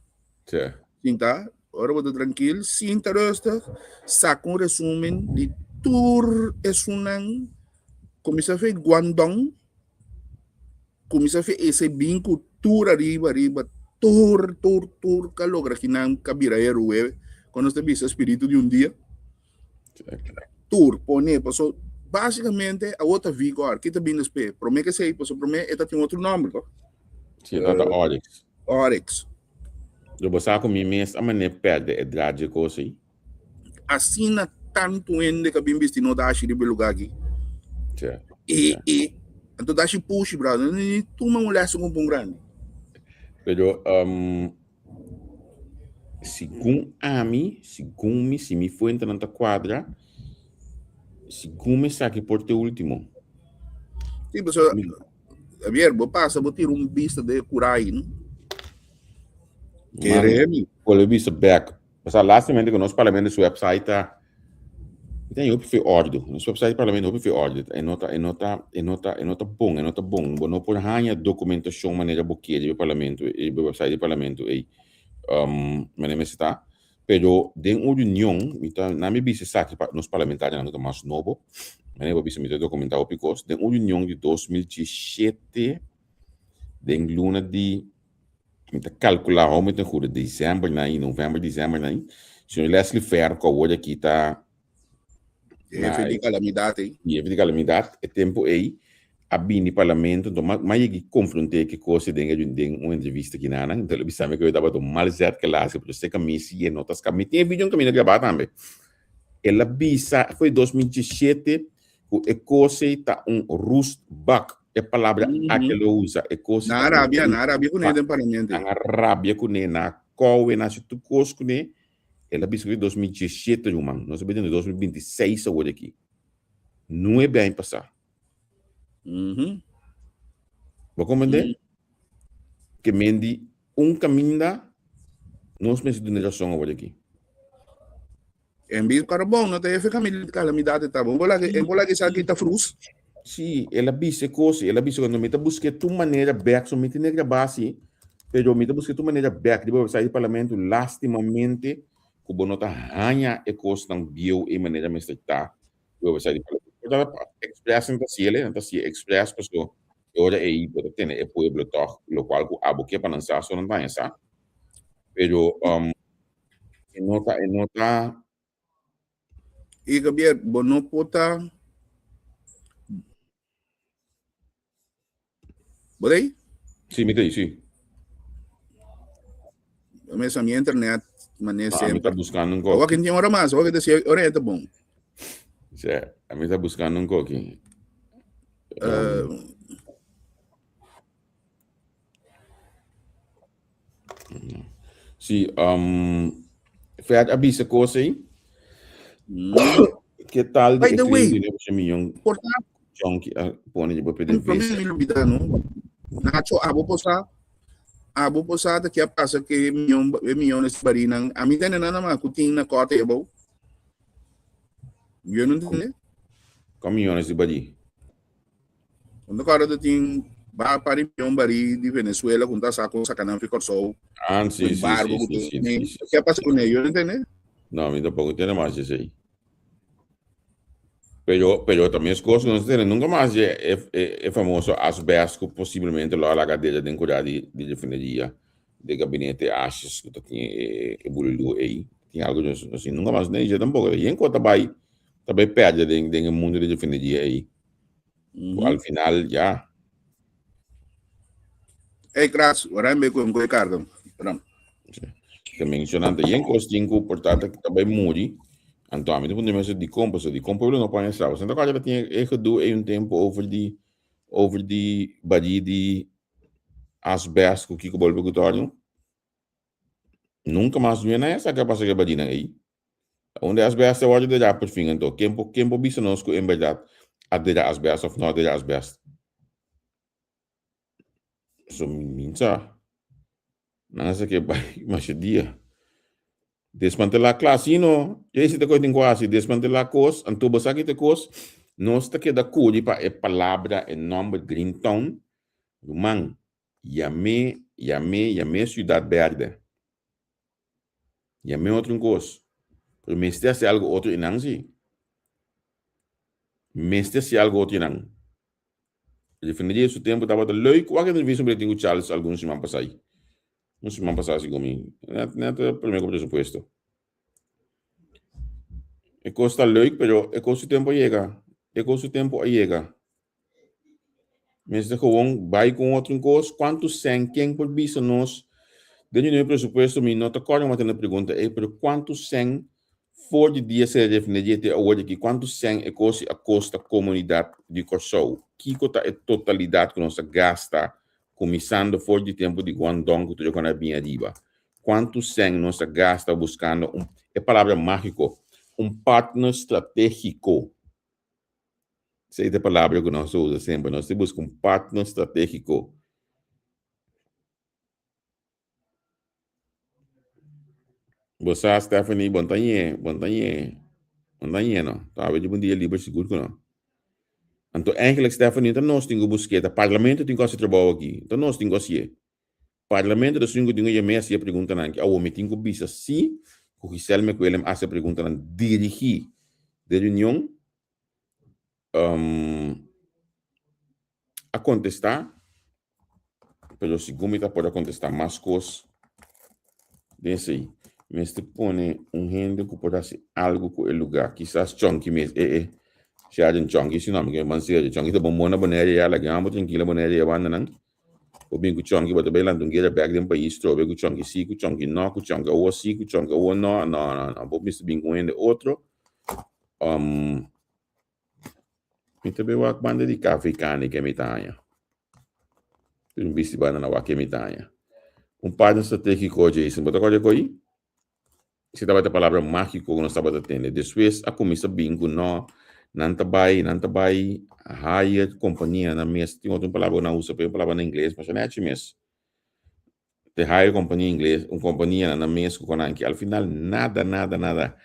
Sim tá. Ora vou tranquilo, sim tá rosta. Saca resumen de tour esunan começa a fazer Guangdong. Começa a fazer esse vinco tour arriba tour que logra que não cabira quando você vê o espírito de dia. Tour, pone, passou basicamente a outra vigor, que também nos pé, promete que sei, passou promete, ela tem outro nome, tá? Sim, tá Oryx. Oryx. Eu vou saber como mesmo, a maneira perde a idade de coisa aí. Assim na tanto ainda que bem visto não dá de lugar aqui. E então dá se push, brother, nem tu uma mulher com um grande. Pero segundo me se me foi entrando na quadra, segundo me saque por te último. Tipo, a ver, vou passar, vou tirar vista de curar aí, não? Queremos. Quando eu back, mas a lastamente que nosso parlamento seu website tem o perfil ordem. Nosso website do parlamento o perfil ordem. É nota bom. Não por hanya documentação maneira boqueira do parlamento e do website do parlamento aí. Maneira está. Pero den uma reunião, na minha bisa sabe nos parlamentares não mais novo. Maneira bisa me documentar o picos. Den uma reunião de 2017 den luna de met calcular hoe met een goede december november december se o Leslie Fair que hoje aqui tá Jefe de calamidade. Jefe de calamidade é tempo aí a bini parlamento então mas eu confrontei que coisa tem uma entrevista aqui na então ele sabe que eu estava tão mal certo que lá se por isso que me se notas que me tem vídeo que me gravado também ela bisa foi 2017 o coisa tá rust back é palavra que ele usa é coisa na Arábia com ele parlamento na Arábia com ele na Coe na situ coisa com ele ela bisa em 2017 humano nós estamos em 2026 agora aqui não é bem passar vou compreender que mendi caminho nós mesmos de geração agora aqui em vez de bom não tem calamidade tá bom vou lá que sabe que tá frus. Sim, ela disse quando me busquei tua maneira back, so me tinha que base, pero me busquei tua maneira back, depois sair do parlamento lastimamente, que o nota ganha e coisa não viu e maneira me está, depois sair do parlamento. Express então se express pessoa, agora aí pode ter é pueblo toch, lo qual o abo que para lançar só não vai essa, pero nota e Gabriel, não pode ¿Por ahí? Sí, me dice, sí. Mas a minha internet, mané sempre. Me está buscando um coque. Agora que tem hora mais, agora que tem hora é bom. Sim, a mim está buscando um coque. Sim, faz a bisa coisa aí. Que tal de cliente de milhão? Portanto, Jonque, põe de pedir visa. Não, nacho abo posada que passa que milhões barinan a mim tem nada mais que tem na cota é bom eu não entendo caminhões de bari quando cara tem ba para milhão bari de Venezuela com tá saco sacanagem ficou só sim que passa com ele eu não entendo não me tampoco entendo mais isso aí pero também as coisas não se nunca mais é famoso asbesto possivelmente lá a cadeia de cuidar de defenderia de gabinete achas que tinha evoluído aí tem algo assim nunca mais nem já tampouco e enquanto também perde de mundo de defenderia aí ao final já graças agora me com carga pronto também mencionando e enquanto cinco portanto que também muri então, a mim, depois de mais de compra não pode estar. Então, agora já tinha gedoe em tempo over de badi de asbesto que o bolso gutório. Nunca mais viu essa capaz de badi aí. Onde asbesto é o de já por fim, então, quem pode ser nós em verdade a de asbesto ou não de asbesto. So, minha, não sei que vai mais dia. Desmantelar a classe, não. Esse coisa tem quase desmantelar a coisa, então você aqui tem coisa, não está que da cor para a palavra em nome Greentown, man, yame cidade verde, yame outro coisa, pero mestre se algo outro inang si, mestre se algo outro inang. Definiria esse tempo estava de lei, qualquer entrevista sobre o Charles alguns semana passai. Não se passar assim comigo. Não é o primeiro pressuposto. É costa leuk, pero é costa tempo chega. Mas de gewoon vai com outro coisa, quanto sem quem por bisa nós, dentro do pressuposto, me não está claro, mas tem uma pergunta, pero quanto sem for de dia ser definido até hoje aqui, quanto sem é coisa a costa comunidade de Corsou, que é a totalidade que nós gasta começando fora de tempo de Guangdong, que tu já bem arriba. Quanto sem nós gasta buscando é palavra mágico, partner estratégico. Essa é a palavra que nós usamos sempre. Nós buscamos partner estratégico. Você, Stephanie, Bontanhe, não. Talvez de bom dia livre seguro, não. Então, eigenlijk, Stephanie, então nós temos busqueta. Parlamento tem que se trabalhar aqui. Então, nós temos que Parlamento da Sungo tinha me a pergunta não que ao me tinha bisa sim, o que selme com ele a pergunta não dirigir de reunião a contestar, pero se gomita pode contestar mais coisas desse aí. Mas te põe gente que pode fazer algo com o lugar, quizás chonky mesmo, se há um chonky, se não me engano, se há um chonky, tá bom, na boneira já, lá ganhamos tranquila boneira já, banda não. O bem que o chonky bota bem lá, não queira pegar de um país, trobe que o chonky sim, que o chonky não, que o chonky o sim, que o chonky o não, vou me bem com ele outro. Me também o banda de café cane que me tanha. Um bicho banda na que me tanha. Par de estratégico hoje isso, bota coisa coi. Se tava a palavra mágico que nós estava atendendo. Depois a comissão bingo não trabalha hire companhia na mesa. Tem outra palavra não usa, uma palavra em inglês, mas não é assim mesmo. De hire companhia em inglês, companhia na mesa com que al final nada.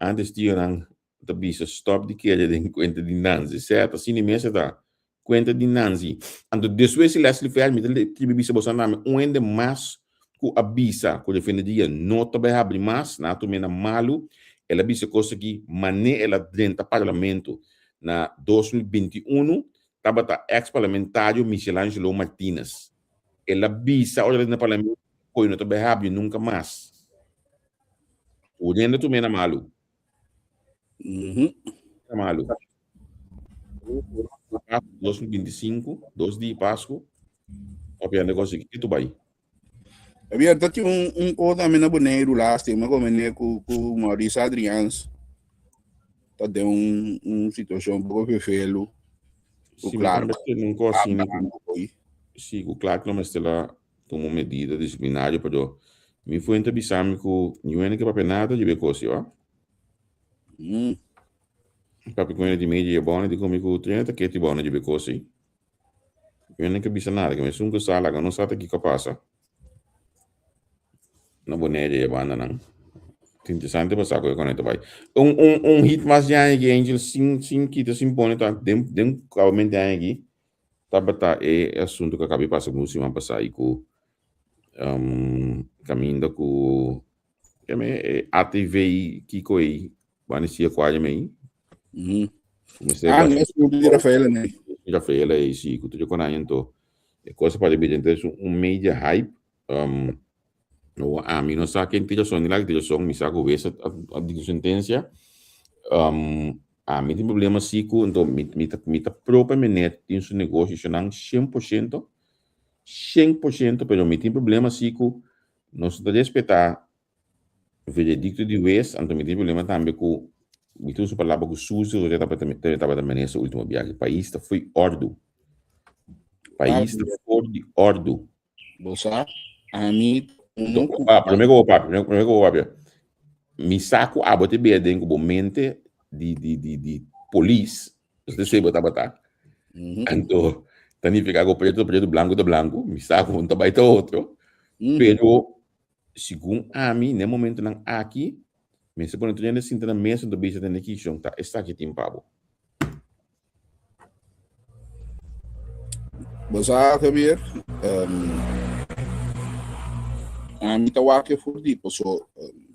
Antes de eu não da bisa stop de que de conta de Nancy, certo? Assim nem mesmo tá conta de Nancy. Ando depois se Leslie Fair me de bisa bossa nome onde mais ku a bisa ku defende dia nota vai abrir mais na to mena malu ela bisa conseguir mané ela dentro do parlamento na 2021 tabata ex-parlamentário Michelangelo Martinez. Ela bisa olha no parlamento coi nota vai abrir nunca mais. O dentro to mena malu. Malu. 2025, 2 dias de Páscoa, o negócio aqui, tu vai. Havia até outro também na boneiro lá, tem uma companhia com o Maurício Adrians. Tá de situação um pouco feio. O claro. Sim, o claro não está lá tomou medida disciplinária, pero me foi entrevistar que não é que para nada de becosi, ó. Papi com ele de media bom, de comigo 30 que é bom de becosi. Eu nem que bisa nada, que me sungo sala, que não sabe que passa. Na boneira e banda não. Interessante passar com ele vai. Hit mais já aqui Angel sim que te impõe tá dem calmente aqui. Tá bata é assunto que acabei passando com semana passada aí com caminho com que me ATV que coi banecia quase me. Nesse de Rafael né. Rafael é sim, que tu conhecendo. É coisa para ver então media hype a mim não sabe quem tira som lá que tira som me sabe ver a sentença a mim tem problema sico então me tá própria menete tem seu negócio não 100% pero me tem problema sico não se deve respeitar o veredicto de juez então me tem problema também com me tem palavra com sujo eu estava também nessa última viagem país foi ordo país foi de ordo você a mim primeiro me saco a bote bem dentro do mente de polícia você sabe botar então também fica com preto branco do branco me saco um tabai to outro pero segundo a mim no momento não aqui me se põe tudo nesse na mesa do bicho da nequishon tá está aqui tem pabo você Javier a mim tá o que for tipo só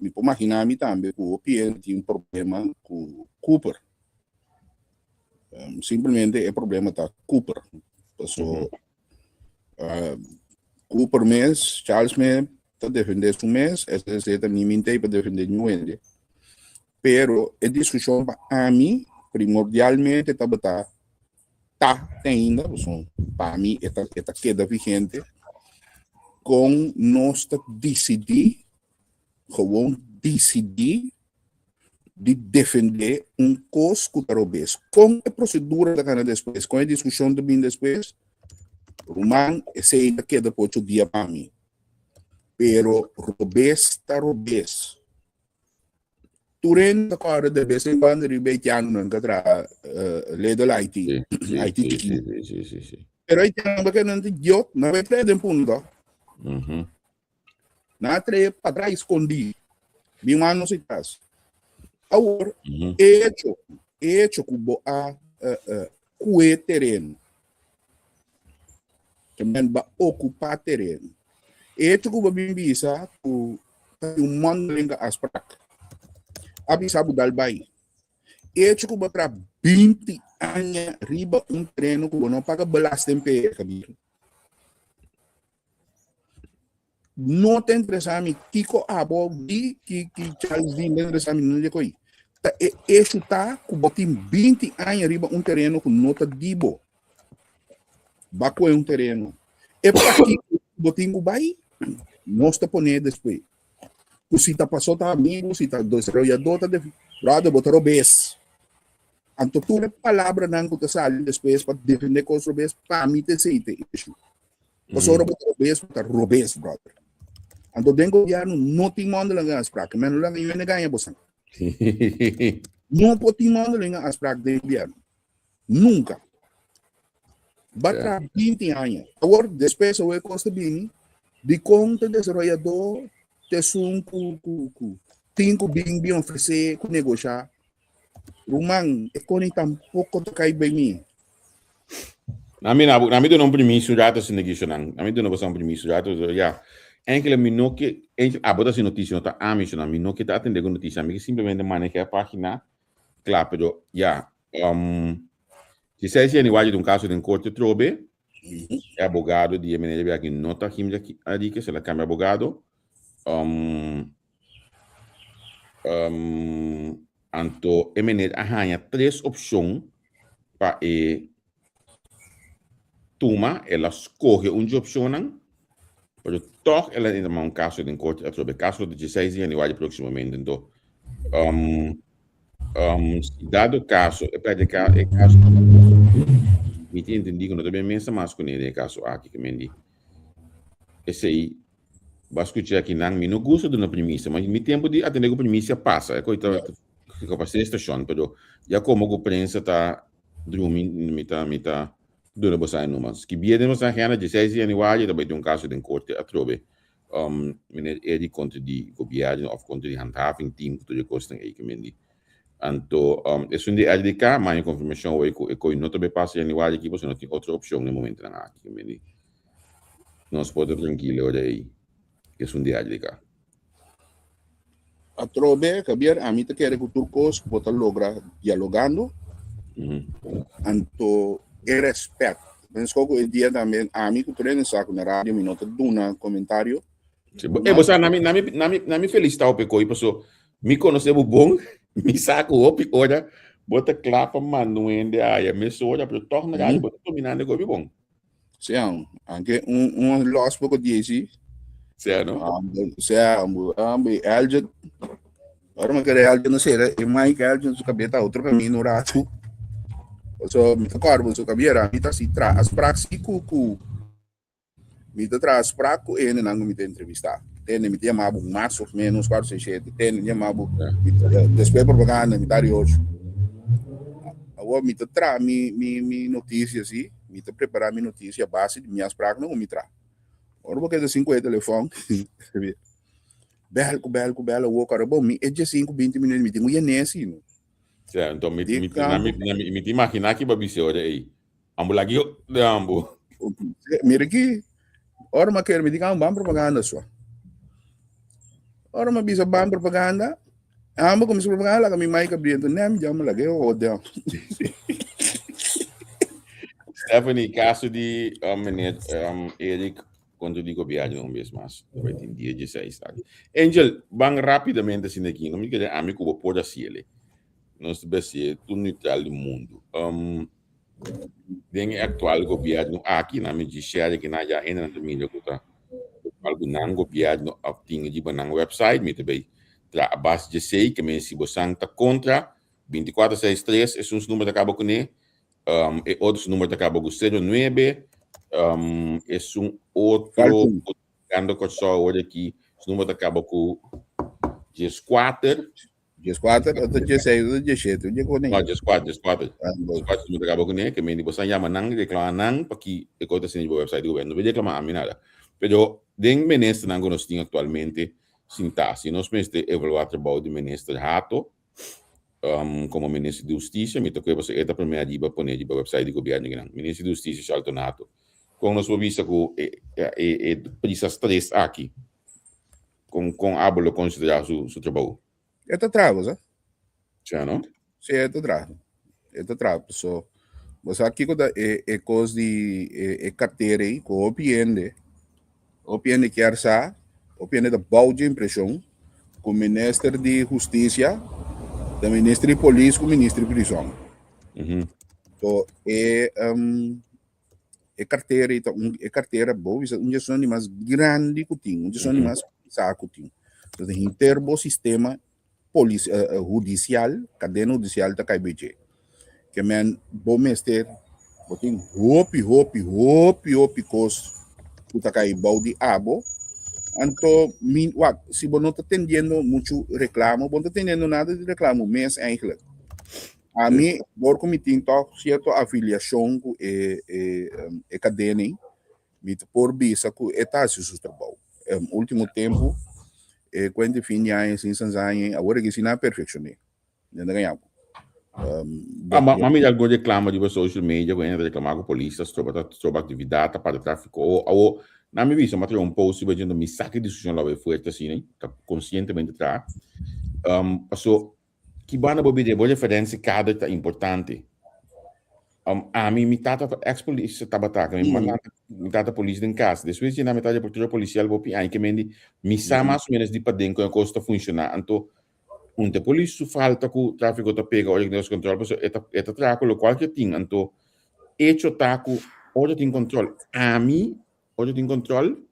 me pode imaginar a mim também que o PN tem problema com Cooper simplesmente é problema tá Cooper só Cooper mês Charles mês tá defender su mês esse também me tem para defender Nuende pero a discussão a mim primordialmente tá ainda para mim esta queda vigente com nós decidir de defender coisa que talvez com a procedura da cana depois com a discussão de bem depois Roman esse ainda queda por 8 dias para mim pero robes Turen agora de vez em quando rebetiano não contra lei do Haiti sim pero aí tem uma que não te deu não vai perder ponto na tre para trás escondi Bem mais não se faz. Agora, hecho cubo a cué terreno. Também vai ocupar terreno. Hecho cubo bem bisa o mundo lenga asprak. Abisa budal bai. Hecho cubo para 20 anos riba terreno cubo não paga belasting pe kabir. Não tem interessante Kiko abo di que Charles Dean não interessante não lhe coi. Isso tá com botim 20 anos riba terreno com nota dibo. Baco é terreno. É para que botim o bai não está poner depois. O se tá passou tá amigo, se tá desarrollador tá de brother botar obes. Anto tu é palavra não que sale depois para defender com os obes para mim te seite isso. Passou botar obes para robes brother. Anto den governo não tem mando lá as práticas, mas não lá ainda ganha bosan. Não pode mando lá as práticas do governo. Nunca. Batra 20 anos. Agora, depois o custo bem, de conta desenvolvedor, te sum tem que oferecer, que negociar. Rumang, economia tampouco cai bem mim. Na minha do não permisso já to negociar. Na minha do não passar permisso já to já. Enkele minuutje, dat is een notitie, dat is een minuutje, dat is een notitie. Ik simplemente manejo a página, claro, pero ya, se sei se igual de um caso de um corte trobe, é abogado de MNB aqui nota aqui que se la cambia abogado, anto MNB arranha 3 opções para toma, ela escolhe uma opção. Pero toch ela ainda é caso de corte sobre caso de 16 anos igual proximamente então dado caso é praticar é caso me entendi quando também mensa masculino é caso aqui que mendi esse aí vai escutar aqui não me não gosto de uma premissa mas me tempo de atender a premissa passa é coisa que capacete estação pero já como a prensa tá dormindo mita dura bosa numas que bia demos a rena de 16 anos igual também tem caso de corte a trobe meneer Eddie contra de governo of contra de handhaving team que de costa aí que mendi anto é um de ADK mas a confirmação é que não também passa em igual aqui você não tem outra opção no momento na aqui que mendi nós podemos tranquilo olha aí é um de ADK a trobe que a mim te quer que o turcos pode lograr dialogando anto respeito. Penso que o dia também a mim que treino saco na rádio me nota duna comentário. Você na me felicita o pecoi passou me conhece bom me saco op olha bota clapa mano ende aí me soja para torna rádio bota dominando go bom. Sim, anche loss pouco disso. Sim, não? Sim, algo agora me quer algo não sei, é mais que algo no cabeça outro caminho no rato. So, me acordo, so cabiera, me tá se traz para si cucu. Me tá traz para cu e não me entrevistar. Tem me tem mais ou menos 4 6 7, tem me mabu depois propaganda me tá hoje. Agora me tá traz mi notícia assim, me tá preparar mi notícia base de minhas práticas não me traz. Agora porque de 5 telefone. Belo, o cara bom, me é de 5 20 minutos me tem um nesse, não. Então, me imaginar que babise olha aí. Ambulagi de ambo. Mira aqui. Ora, mas quero me diga um bom propaganda só. Ora, mas bisa bom propaganda. Ambo como se propaganda, kami mai kabriento nem já me lagi o de. Stephanie, caso de Eric quando digo viagem um mês mais, vai ter dia 16, sabe? Angel, bang rapidamente assim aqui, não me quer amigo vou pôr assim ele. Nós é tudo neutral do mundo. Tem atual governo aqui na mídia share que na já ainda na mídia que tá algo não governo tinha de banang website me também tra base de sei que me se você tá contra 2463 é um número que acaba com e outros números que acaba com 09 é um outro quando que só olha aqui os números que acaba com 14 J4 atau J6 atau J7 dia kau ni. J4 sudah acabou com ele que me diz você chama nang reclamar para que eu te sendo website do governo veja reclamar a mim nada pero den menes nang nós tem atualmente sintaxe. Nós temos que evaluar o trabalho do ministro Rato, como ministro de Justiça, me tocou você esta primeira diba poner no website do governo grande. Ministro de Justiça Charlton Nato. Com nós vamos ver que precisa três aqui com abolo considerar seu trabalho. É travo, sabe? Já não? Sim, é travo. É travo. So, você aqui é coisa de carteira aí, com o PN quer sa, o PN da bau de impressão, com o ministro de Justiça, da ministro de Polícia, com o ministro de Prisão. So, é carteira boa, um dos mais grande que tem, um dos mais saco tem. Então, em termo sistema judicial, cadeia judicial da KBG. Que men bom mestre, botin hopi cos puta cai balde abo. Anto se você não está atendendo muito reclamo, você não está atendendo nada de reclamo, mas eigenlijk. A mim, por comitim to certo afiliação com a cadeia, me por bisa com etácio do trabalho. Último tempo, quando fim de ano, sem sanzanha, agora que se não perfeccionei, não ganhamos. Mas me algo reclama de social media, quando reclamar com a polícia sobre atividade para tráfico ou na minha visão, mas um post dizendo me saque de discussão lá foi assim, né? Conscientemente tra. Passou que bana bobe de boa referência cada tá importante. A mim me tata ex-polícia tabataka, me tata polícia em casa. Depois de na metade por tudo policial bobe aí que me sa mais ou menos de padem com a costa funcionar. Então onde a polícia falta que o tráfico tá pega olha que nós controle, porque eta traco lo qual que tem. Então hecho taco olha tem controle. A mim olha tem controle.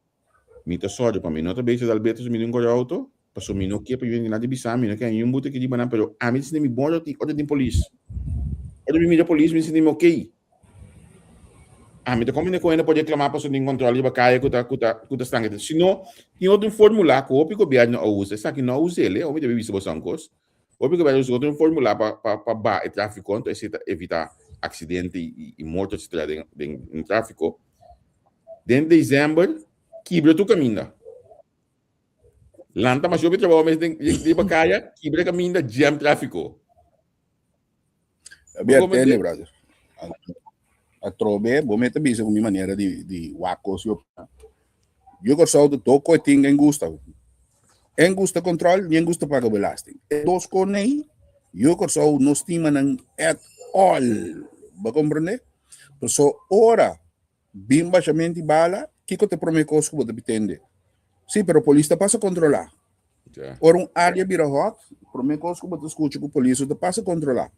Me tá só para mim não tá bem se Alberto se me deu um auto. Passou me não quer para vir nada de bisam, me não quer nenhum bote que de banana, pero a mim se me bom olha tem polícia. Olha me da polícia me se me ok. A mim tá como ainda pode reclamar para tem controle para cair que tá estranho. Se não tem outro formulário que o governo não usa, essa aqui não usa ele, ou me deve visto você ancos. O governo usa outro formulário para bar e tráfico, então evitar acidente e morte em tráfico. Dentro de dezembro, quebra tu caminho. Lanta mas eu vi trabalho mas de bacaya, quebra caminho da jam tráfico. Bem atende, brother. A trobe, vou meter bisa com minha maneira de wacos eu gosto do toco e tinha engusta controle e engusta paga belasting. Dos conei, eu gosto não estima não at all, vai compreender? So ora bem baixamente bala, que te promete coisa que você pretende. Sim, pero a polícia passa a controlar. Ora área vira hot, promete coisa que você escuta que a polícia passa a controlar.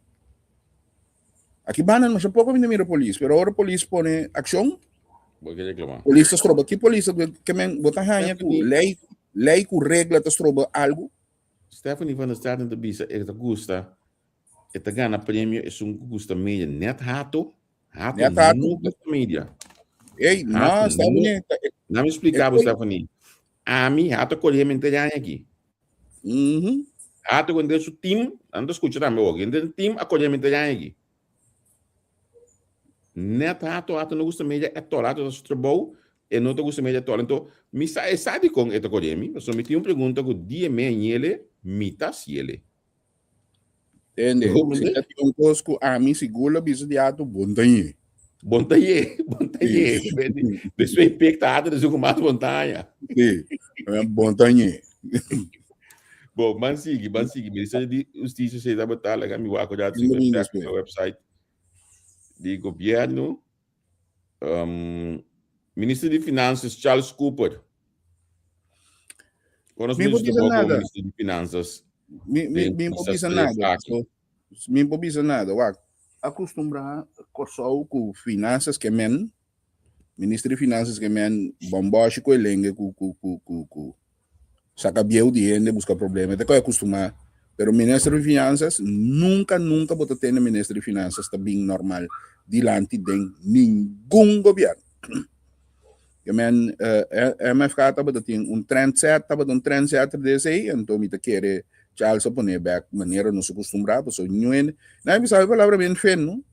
Aqui banan mas pouco ainda mira a polícia, pero agora a polícia põe ação. Polícia estroba, que polícia que men botar ranha com lei com regra tá estroba algo. Stephanie van der Straten de bisa é da gusta. É da gana prêmio é gusta media net rato no gusta media. Ei, não, Stephanie. Não me explicava Stephanie. A mim rato colhimento já aqui. Rato quando o time, ando escutando meu, quando time acolhimento já aqui. Net rato não gusta media é torado do trabalho e não gusta media torado. Então, me sabe com esta coisa me, só me tinha uma pergunta que dia me ele mita se ele. Entende? Se tem coisa que a mim segura bisa de ato montanha. Montanha. Desrespeitado do jogo mais montanha. Sim, é montanha. Bom, mas sigue, Ministério de Justiça se dá batalha, me vai acordar no website de governo, Ministro de Finanças, Charles Cooper. Quando os ministros do Ministro de Finanças... Me improvisa nada. Me improvisa nada. Acostumbrar com finanças que men, Ministro de Finanças que men, bomboche com elengue, com saca biel de gente, busca problema. Até que eu acostumar. Pero o Ministro de Finanças nunca pode ter o Ministro de Finanças está bem normal diante de nenhum governo. Eu men MFK estava tendo trendsetter desse aí, então me querer Charles poner back maneira não se acostumava, so não me sabe a palavra bem fen, não?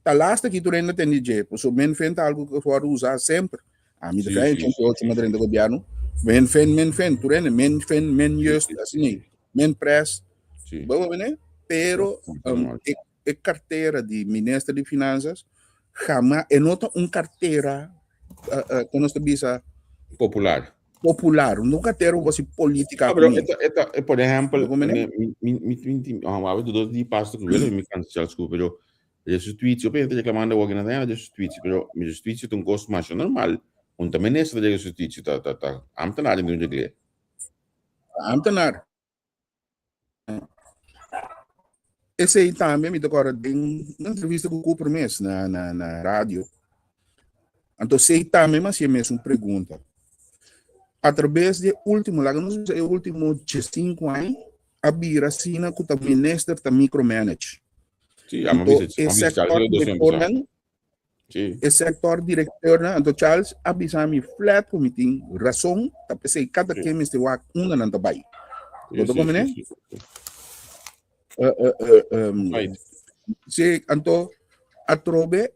Tá lasta que tu ainda tem DJ, so bem fen tá algo que eu vou usar sempre. A mim também tem que outro madrinha do governo. Men fen, turene, men fen, men just, assim, men press, boa, né? Pero, a carteira de Ministro de Finanças, jamás, é nota carteira, como nós bisa popular, não carteira você política. Pero por ejemplo, do dos di pasto que me cansei desculpa, pero esses tweets, eu penso reclamando o organizador nada desses tweets, pero esses tweets têm um gosto mais normal. Também nessa de esses tweets tá amtanar em inglês. Amtanar. Esse aí também me agora tem uma entrevista com o Promessa na rádio. Então sei também mas é mesmo pergunta. Através de último, lá não sei, o último 5 anos, a Bira assina com o ministro da micromanage. Sim, esse sector diretor, então Charles, avisami flat committee, razão, tapi sei cada que me este wak uma não tá bai. Boto como né? Se então atrobe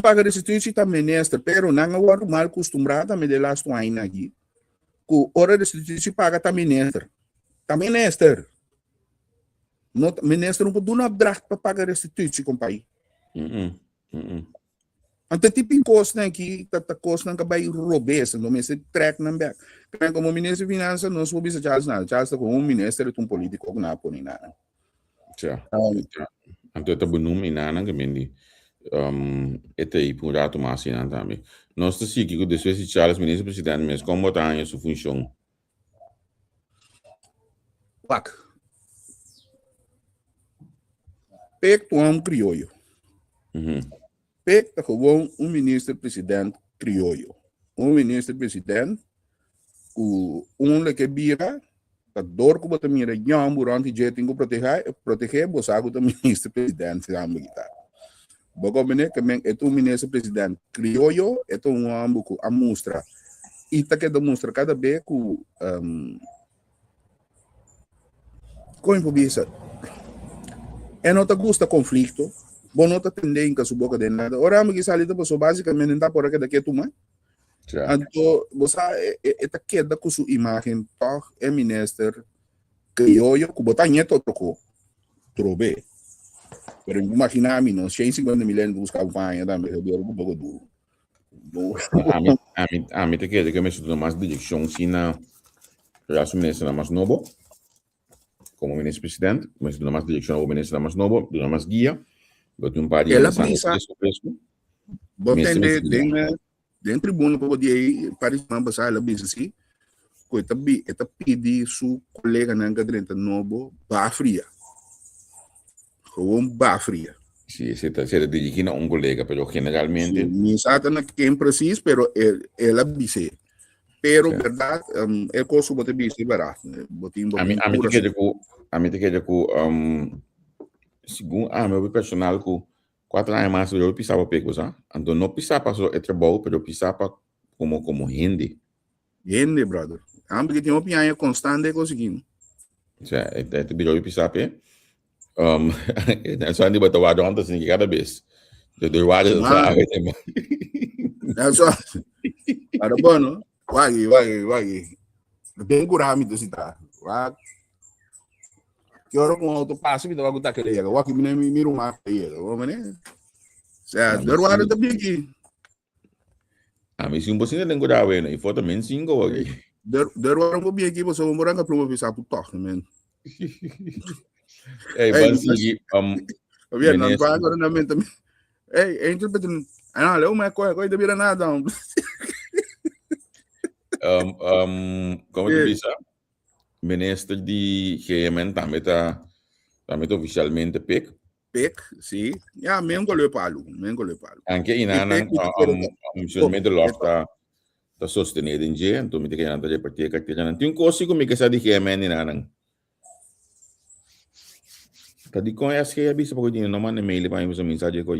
paga restituição da ministra, pero não é mal acostumado me de last one aqui. Com hora restituição paga da ministra. Da ministra. Não, ministra não pode dar draft para pagar restituição com o país. Então, tipo de coisa aqui, a coisa que vai roubar, não me se track na back. Como ministro de Finanças, não soube se Charles nada. Charles está com ministro de político que não põe nada. Tja. Então, está bom em nada que mendi. Ete aí por rato mais assim também. Nós estamos aqui com o Charles, ministro presidente, mas como está em sua função? Wak. Pek tu criollo. Pek tá gewoon ministro-presidente criollo. Ministro-presidente, que bira, tá dor que bota mira, nham, durante dia tem que proteger, bosago do ministro-presidente, Bogomene, que é ministro-presidente criollo, é a mostra. E tá que demonstra cada vez que com improvisa. Não te gusta conflito, bom não te atender em caso boca de nada. Ora, me que ali depois basicamente não por aqui daqui tu mãe. Então, você está queda com sua imagem, tá? É ministro criollo, que botar nieto trocou, trobe. Pero imagina a mim, não 150 milhões de buscar campanha também, eu um pouco duro. A mim te queda que me estudo mais direção se na relação ministro mais novo. Como ministro-presidente, mas não mais direção ao ministro mais novo, não mais guia, bote par de ela precisa bote dentro tribuna para poder para passar ela bisa assim, coita eta pedir su colega na cadrenta novo ba fria. Como ba fria. Sim, se dirige a colega, pero generalmente ni sabe na quem precisa, pero ela bisa. Pero, verdade, é coisa que você barato. A mim te quer segundo meu personal com 4 anos mais eu pisava pegos, então não pisava só trabalho, mas eu pisava como gente. Gente, brother. Porque tem uma opinião constante conseguindo. É eu pisava só andi botar o lado antes de cada vez. Eu dei o lado é só. Para bom, não? Wagi. Bem curado do cidade. Que hora com auto passo me dá algo daquele aí. Wagi me mira um mapa aí, vamos né? Certo, derruara também aqui. Mas se você não engordar bem, e foto men 5 aqui. Derruara um pouquinho aqui, você vai morar com a pluma pisar pro toque, man. Mas seguir Havia não vai agora na mente também. Interpretando. Ah, não, mas coisa de vira nada. Como tu bisa, ministro de GMN também está oficialmente PEC. PEC, sim. Mesmo que eu palo. Anche in Anna, finalmente lo está sostenendo in G, então me tem que andar de partir carteira. Tem coisa como que sabe de GMN in Anna. Tadi kau yang saya bisa pakai ini, nama ni mail apa yang bisa mensagem kau?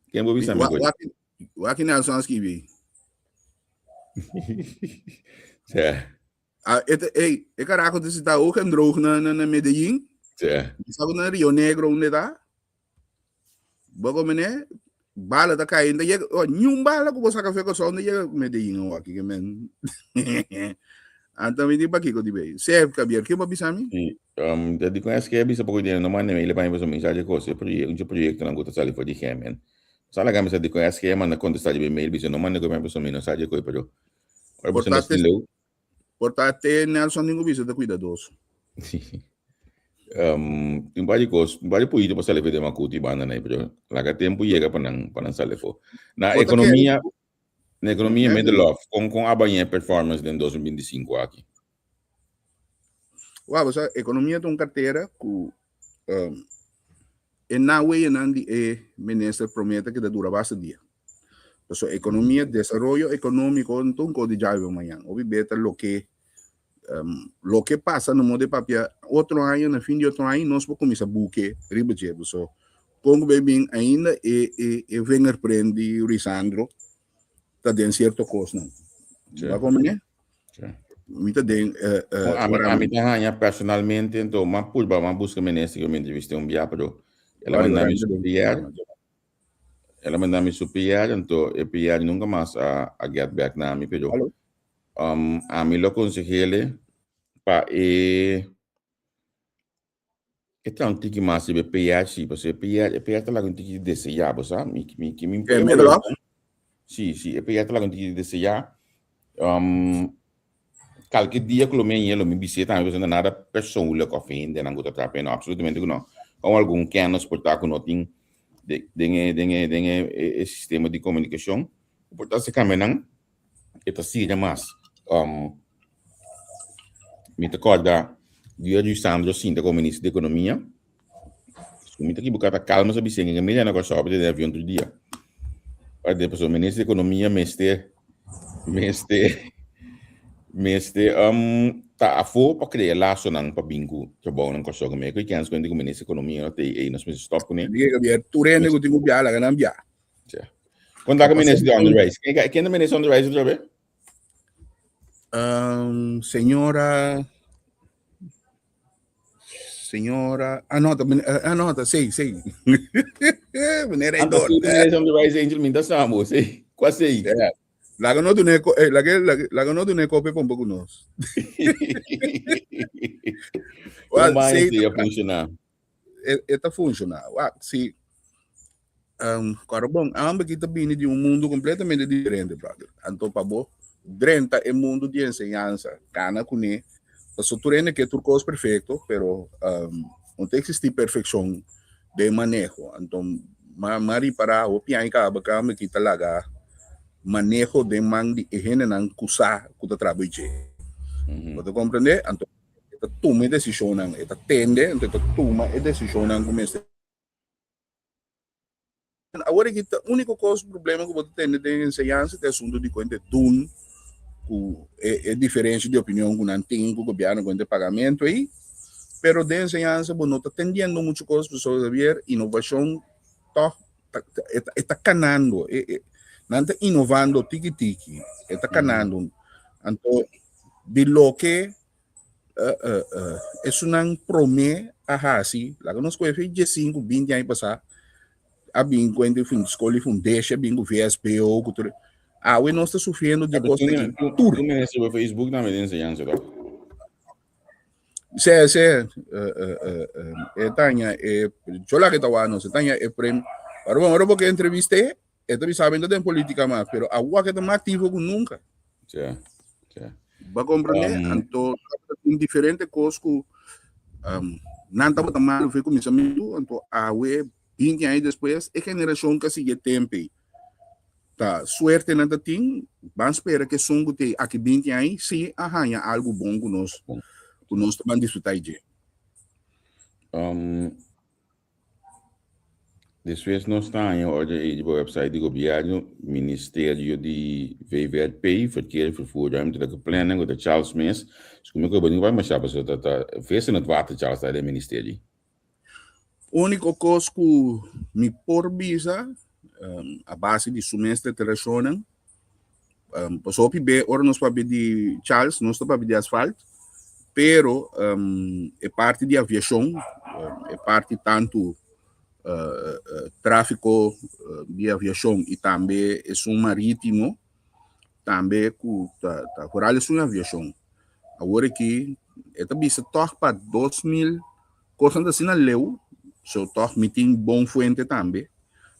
Quem vou bisa me kau? Waki na só escrevi. Caraca, você está ook em droog na Medellín? Sabe na Rio Negro onde está? Bogo mene, bala tá caindo, nenhum bala que você café com só onde chega Medellín aqui que men. Então me diga aqui que eu digo, serve cabia que para bisami? Sim, de conhece que é bisa pouco de não manda ele para mim mensagem coisa projeto não gosta sali for de kemen. Sala gama se de conhece que manda contestar de e-mail bisa não manda como pessoa mensagem coisa para ora você não estilo. Portate Nelson ninguém bisa da cuidadoso. Tem várias coisas, várias políticas para sair de uma cultura banda né, pero lá tempo chega para não sair for. Na economia middle com a banha performance em 2025 aqui. Uau, você economia tem uma carteira que na way nandi ministro promete que dura bastante dia. Então economia, desenvolvimento econômico então code já vai amanhã. Obviamente lo que passa no mundo de papel outro ano, no fim de outro ano, nós vamos começar a buque ribeiro. So, como bem ainda vem aprender o Lisandro, tá dentro certo coisa não. Vai como né? Muito bem. A mim também personalmente então uma pulba uma busca ministro que eu me entrevistei dia pero ela manda me superior então e piar nunca mais a get back na mim pero a mim lo consejele para então um tiki mais de piar sim você piar tá lá um tiki desejar você que me sim piar tá lá um tiki desejar qualquer dia que eu me visita também você não nada pessoal que ofende não gosta de trabalhar absolutamente não com algum que nos portar com nothing de sistema de comunicação portar se caminham eta siga mais me recorda dia de Sandro Sinta como ministro da economia me tem que buscar calma sobre isso que me na coisa sobre de avião outro dia para depois o ministro da economia mestre tá a for para criar laço não para bingo que bom não coisa que me que antes quando o ministro da economia não tem aí nós me stop com ele diga que tu rende que tu biala que não bia quando a ministro on the race quem é o ministro on the race outra vez senhora anota sei maneira então o ministro on the race angel me dá samo sei quase aí la que no tiene copia por un poco nos. Como vai funcionar? Está funcionando. Se claro bom, ambos aqui também de mundo completamente diferente, brother. Então pabo, drenta é mundo de enseñanza, cana com ele. Então tu rende que tu coisa perfeito, pero não tem que existir perfeição de manejo. Então mari para o pian acaba que tá lá manejo de man de higiene nan kusa kuta trabalhe. Você compreende? Então, esta toma decisão nan, esta tende, então toma decisão nan começa. Agora que o único problema que você tem de ensinança é assunto de quando dun, é diferente de opinião com tem com o governo com o pagamento aí, pero de ensinança não está tendendo muitas coisas para resolver inovação, está canando. Não está inovando tiki-tiki, está canando. Então, de lo que isso não promete a assim, lá que nós conhecemos de 5, 20 anos passar, a bem quando eu fui escolher fundeixa, bem o VSPO, we não está sofrendo de costa de tudo. Tu me recebeu Facebook na minha ensinança, tá? Tanya, eu lá que estava não, Tanya, prêmio. Agora porque entrevistei. Esto saben de política más, pero agua que está más activo que nunca. Va a comprender, entonces, diferentes cosas que no estamos tan mal, fue comienzamiento, entonces, agua, 20 años después, es generación que sigue tiempo. Tá, suerte nada tem, vamos esperar que son que aqui 20 anos, sim, arranha algo bom que nós vamos desfrutar de. Después não está em ordem aí do website do governo, Ministério de VVRP, Verkeer, Vervoer, Ruimtelijke Planning, o da Charles Mens. Como que eu vai machar para você fez no water Charles da ministério. Único coisa que me visa a base de semestre terrações, passou bem, ora nós para de Charles, nós para de asfalto, pero é parte de aviação, é parte tanto tráfico de aviação e também é um marítimo, também tá rural é uma aviação. Agora que é também se torna para 2000 coisas assim na leu, so torna meeting bom fuente também.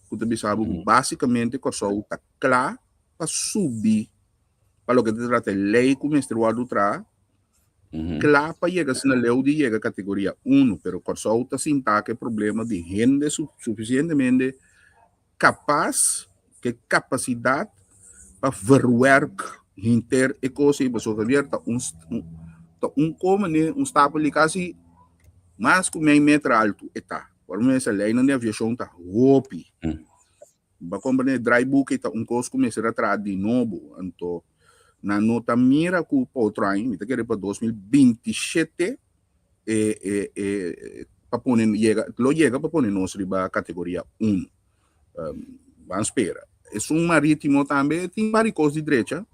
Que também sabe basicamente que só tá claro para subir para o que se trata de lei que o menstrual do tra. Claro, para chegar assim na lei de chegar categoria 1, pero que só tá sem tá que problema de gente suficientemente capaz, que capacidade para verwerk inter ecosistema so abierta como né stapel ali quase mais que meio metro alto está por mim essa lei não é aviação tá hopi ba comprar dry book tá coisa começar a trazer de novo então na nota mira que o Poltrain me tá querendo para 2027 para pôr chega para pôr nós riba categoria 1 vamos esperar é marítimo também tem várias coisas de direita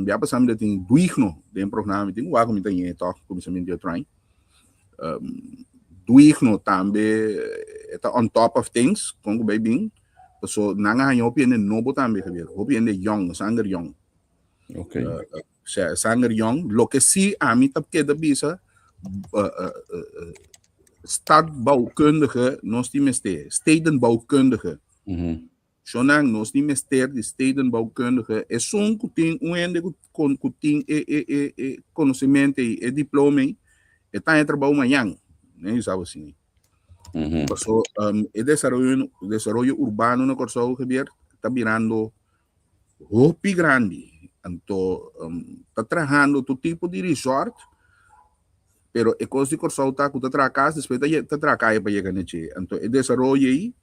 já passamos tem duigno dentro do programa tem o água me tem começamento de train duigno também está on top of things como bem bem so nanga hanyo opinion nobo também que opinion de young sanger young okay sanger young lo que sí a mí tap queda bisa stadbouwkundige nos die meste stedenbouwkundige Zonang nos die mester de stedenbouwkundige é zo'n kuting uende kuting conhecimento e diploma e tá em trabalho manhã né sabe assim so o desarrollo urbano no corso que está virando hopi grande então está trabalhando todo tipo de resort pero e coisa de corso está com outra casa depois está trabalhando para chegar nesse então o desarrollo aí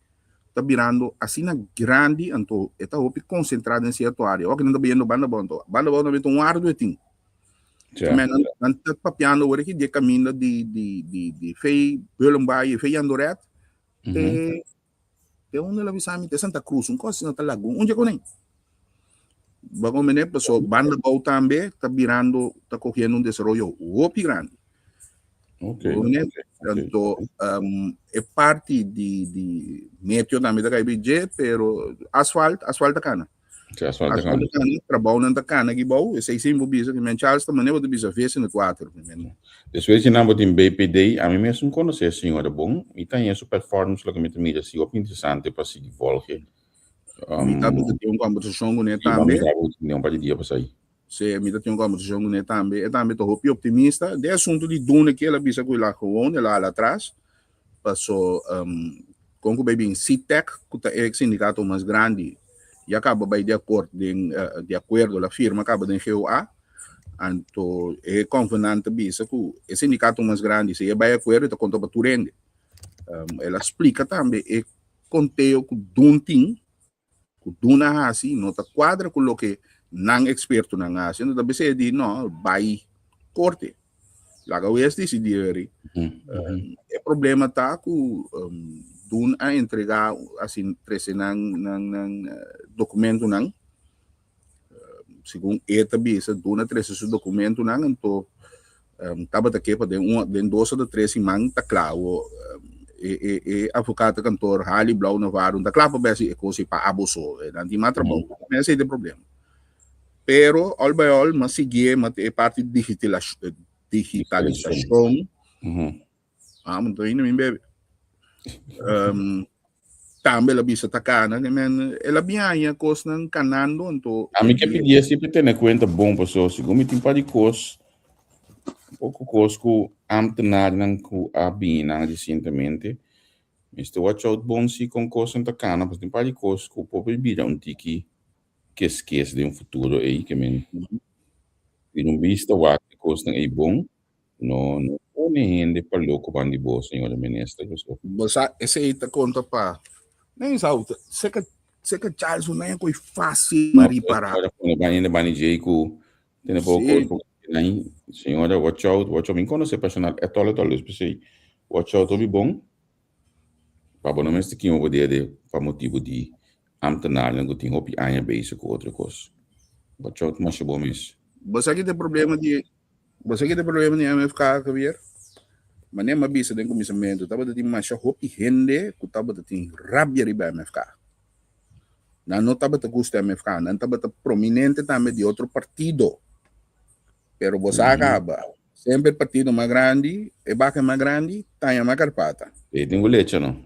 está virando assim na grande então está hopi concentrado em certa área o que não está vendo banda bom também um ar do etim mas não está papiando agora que de caminho de fei Belombai fei Andoret tem onde ela visame de Santa Cruz coisa não está lagoa onde é que nem bagulho menino pessoal banda bom também está virando está correndo desenvolvimento hopi grande então é parte de meteo também da KBG pero asfalto cana trabalho na cana que bom esse é sempre bisa que Charles também não pode bisa vez no 4 depois de nada em BPD a mim mesmo conhecer a senhora bom e tem essa performance lá que me também assim interessante para seguir volge me tá tem uma conversação com ele também não pode dia para sair se me tem uma conversação com ele também tô optimista de assunto de duna que ela bisa com lá com lá atrás passou com o baby Citec que é o sindicato mais grande e acaba by de acordo a firma acaba de GOA então é convenante bisa que o sindicato mais grande se é by acordo está conta para turende ela explica também é conteúdo que dunting que duna assim não tá quadra com o que não experto não assim não deve ser de não by corte lá que o decidir é problema tá com dun a entregar assim treze nang documento nang segundo eta bisa duna treze su documento nang então tava daqui para de 12 de 13 mang tá claro advogado cantor Hali Blau Navarro tá claro para ver se para abuso não tem mais trabalho mas esse é o problema pero all by all mas seguir mas é parte digitalização então ainda me bebe também ela bisa tacana ela binha coisa não canando então a mim que pedia sempre ter na conta bom pessoal se como tem para cos pouco cos que ambtenar não que a bina recentemente Mr. Watch out bom se com coisa tacana mas tem para cos que o povo vira tiki que esquece de futuro aí que men e não vista o que coisa é bom não nem ainda para louco bandi boa senhora ministra você esse aí tá conta para nem sabe se que Charles não é coisa fácil para parar ainda banijei com tem pouco aí senhora watch out me conhece personal é tolo especial watch out obi bom para bom mesmo que eu vou de para motivo de amtenar não tem opi ainda base com outra coisa watch out mas bom mesmo você que tem problema de MFK Javier Mané mabisa den comissamento, tava de macha hopi hende, ku tava de rabia riba MFK. Não tava de gusto MFK, não tava de prominente também de outro partido. Pero você acaba, sempre partido mais grande, e baca mais grande, tá mais carpata. E tem leite, não?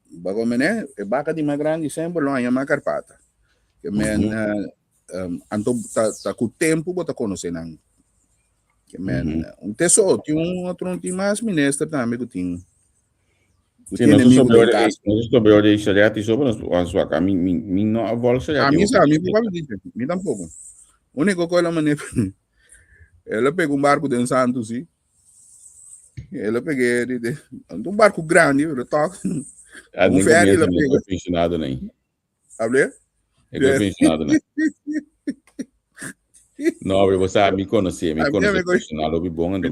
Bago mané, e baca de mais grande, sempre lá mais carpata. Que men, anto tá com o tempo, bota conhecer não. Que men, tesouro, tinha outro tem mais ministro também que tinha. Sim, nós sobre a Israel e sobre a sua casa, mim não avó Israel. A mim pode dizer, mim tampouco. O único coisa maneira, ela pegou barco de Santos, sim. Ela peguei um barco grande, eu toco. Um ferry, ela pegou. Não é pensionado nem. Abre? É pensionado nem. Não, você me conhece pensionado, é bom, então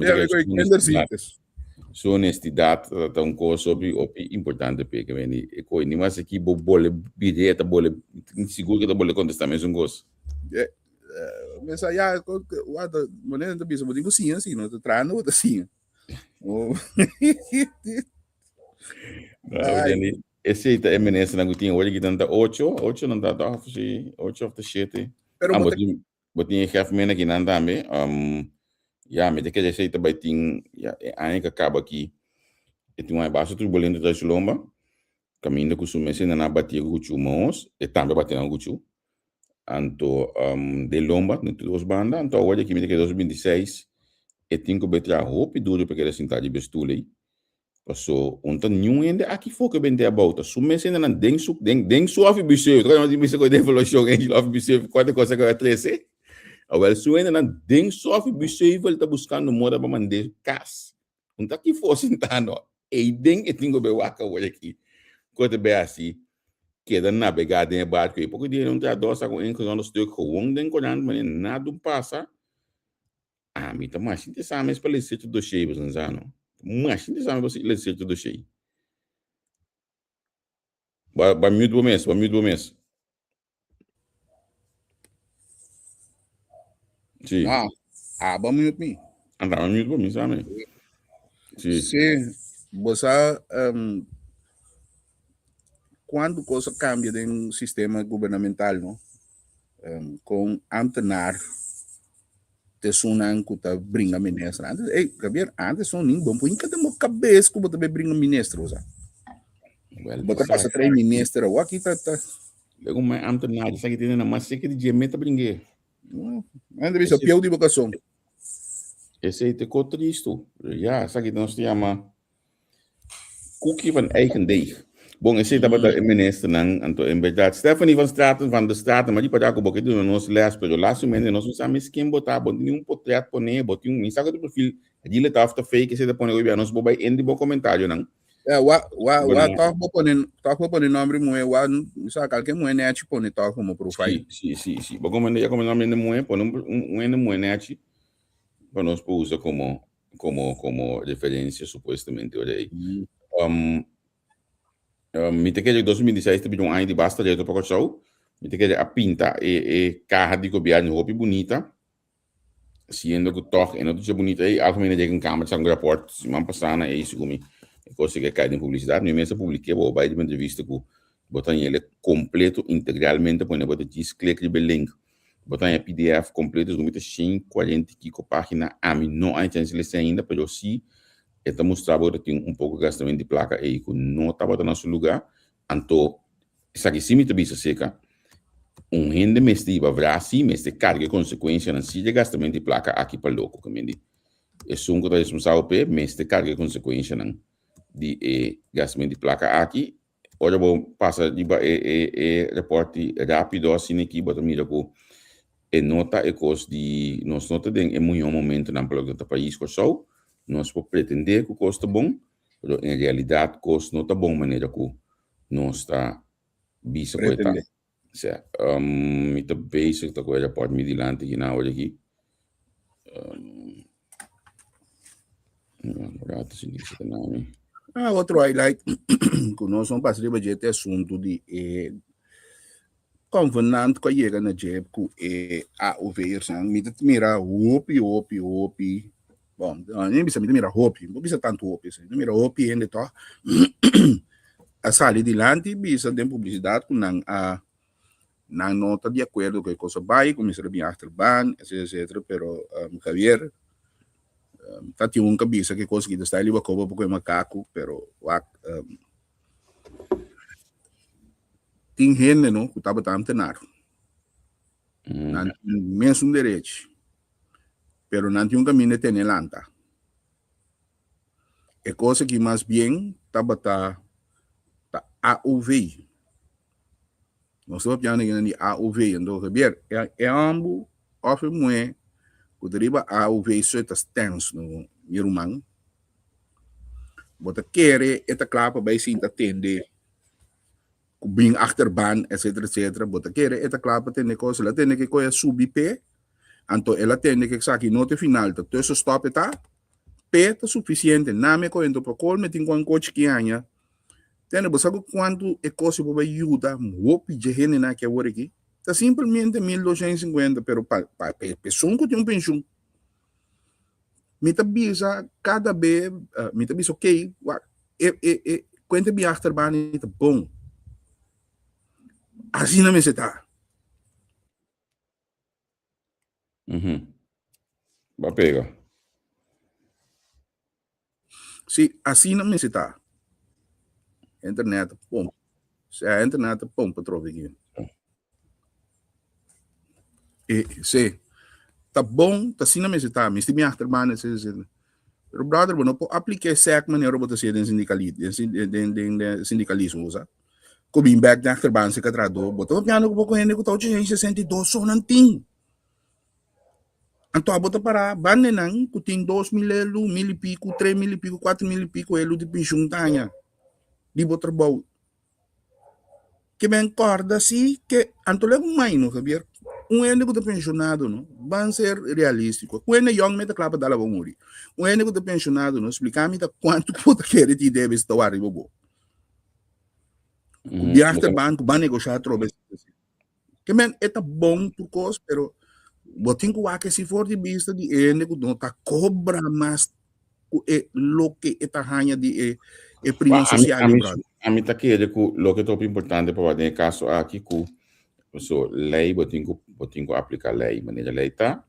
sua honestidade é um coisa sobre importante porque vem e coi nem mais aqui bole bilhete bole inseguro que bole contestar mesmo gosto. Mas aí o ada maneira da bisa digo sim assim não tá trando assim. Esse é eminência na gutinha hoje que tanta 8 não dá 8 of the shit. Pero botinha chef mena que não também ja, met que esse também tem ainda acaba aqui e tem uma baixa turbulenta da Chilomba caminho com sumesse na batia com chumos e também batendo com chu anto de lomba no duas banda anto hoje aqui me que 2026 e tem que betra hope duro porque ele sentar de bestule passou ontem nenhum ainda aqui foca bem de about sumesse na den su of biseu então não disse que eu devo show em of biseu quando coisa que eu 13 agora se ainda não tem sofre biseu ele tá buscando moda para mandar cas não tá aqui fosse sentando e den e tenho be waka hoje aqui quando be assim que dan navegar em barco e porque dia não tá dosa com enco no stuk gewoon den corando mas nada passa me tá mais inte sabe mas para esse do cheio não mas inte sabe você esse do cheio ba mute mês sim ba mute me anda mute por mim sabe sim você quando coisa cambia de um sistema governamental, não? Com antenar te sunan que tá brinca ministro. Antes são nem bom, porque cada uma cabeça que você brinca ministro, sabe? Você passa 3 ministros, o aqui tá. Lego mais antenar, isso aqui tem na massa que de gemeta brinque. Ainda vê se pior de vocação. Esse é te triste. Já, isso aqui nós chama cookie van eigen deeg. Bom, esse estava da ministro não, então em verdade Stephanie van de Straten, mas depois já que do nosso les, pero lá somente nós usamos quem botar, botar um portrait poner, botar um Instagram do perfil, ali ele tá after fake, você tá poner o nosso bobai em de bom comentário não. Toca poner nome moe, sabe qualquer moe né tipo poner toca como profile. Sim. Bom como nome de moe, poner um moe né para nós usar como referência supostamente olha aí. Me te quer 2016 teve um ano de basta de para o show me te quer a pinta e carro de governo roupa bonita sendo que toque não é bonita aí algo de um câmera sangue rapport semana passada é isso comigo coisa que cai em publicidade no mês eu publiquei vou vai de entrevista com botar ele completo integralmente põe botar clique de link botar em PDF completo com 40 página a mim não há chance de ainda pero sim esta mostrava que tem pouco gastamento de placa e que não estava no nosso lugar, então, isso aqui sim me bisa seca, rende mestre haverá sim mestre carga consequência na de gastamento de placa aqui para louco, como ele é um que está responsável por mestre carga consequência de gastamento de placa aqui, olha vou passar de reporte rápido assim aqui, bota mira com nota e coisa de nós nota tem muito momento na plug do país com show nós podemos pretender que o custo é bom, mas em realidade o custo não está bom, maneira que nós está bisa coitado. Certo. Muito basic, tá coisa pode me dilante aqui na hora aqui. Outro highlight que nós vamos passar para este assunto de convenante que chega na JEP que a ouvir, me mira, opi. Bom, nem bisa mira hopi, não bisa tanto hopi, mira hopi ainda to. A sali de lante bisa tem publicidade com não nota de acordo com a coisa vai, começa a vir achterban, etc. Pero Javier tá tinha cabeça que coisa que está ali bacoba porque é macaco, pero tem gente não que estava tam tenar. Não mesmo direito. Pero não tinha caminho de ter lanta. É coisa que mais bem estava tá AUV. Nós estamos falando de AUV, então Javier é ambos ofre muito o deriva AUV certas tens no Irumang. Bota querer esta clapa vai se atender bem achterban, etc. Bota querer esta clapa tem coisa, ela tem que coisa subir pé, então ela tem que sair nota final, então isso stop tá pé tá suficiente, não me coisa para col me tem com coach que anha. Tem você quanto é coisa para ajuda, o pedir na que agora aqui, tá simplesmente 1.250, pero para pessoa que tem pensão. Me tabisa cada vez, me tabisa ok, quanto bem achterban é bom. Assim não me se tá. Vai pegar. Sim, assim não me se tá. Internet, bom. Se a internet, bom, para trocar aqui. Se tá bom, tá assim não me se tá. Me estive achterban, etc. Pero brother, não pode aplicar certa maneira para você de sindicalismo, sabe? Como back de achterban se catrado, botou piano com pouco gente que tá 62 só não tem. Então, bota para bane nang, que tem 2.000 elo, 1.000 e pico, 3.000 e pico, 4.000 e pico elo de pensão tanha. De botar bom. Que bem corda assim, que antolego mais, não Javier? Ene que pensionado, não? Van ser realístico. Quando young meta clapa dala vão morrer. Ene que pensionado, não? Explicar-me quanto puta quer te deve estar arriba bo. O biasta banco, vai negociar trobe. Que bem, é bom por coisa, pero botin ko que se for de vista de ene que não tá cobra mais lo que está ganha de prima social. A mim tá querendo que o que é top importante para o caso aqui que so lei botin ko aplicar lei, maneira lei tá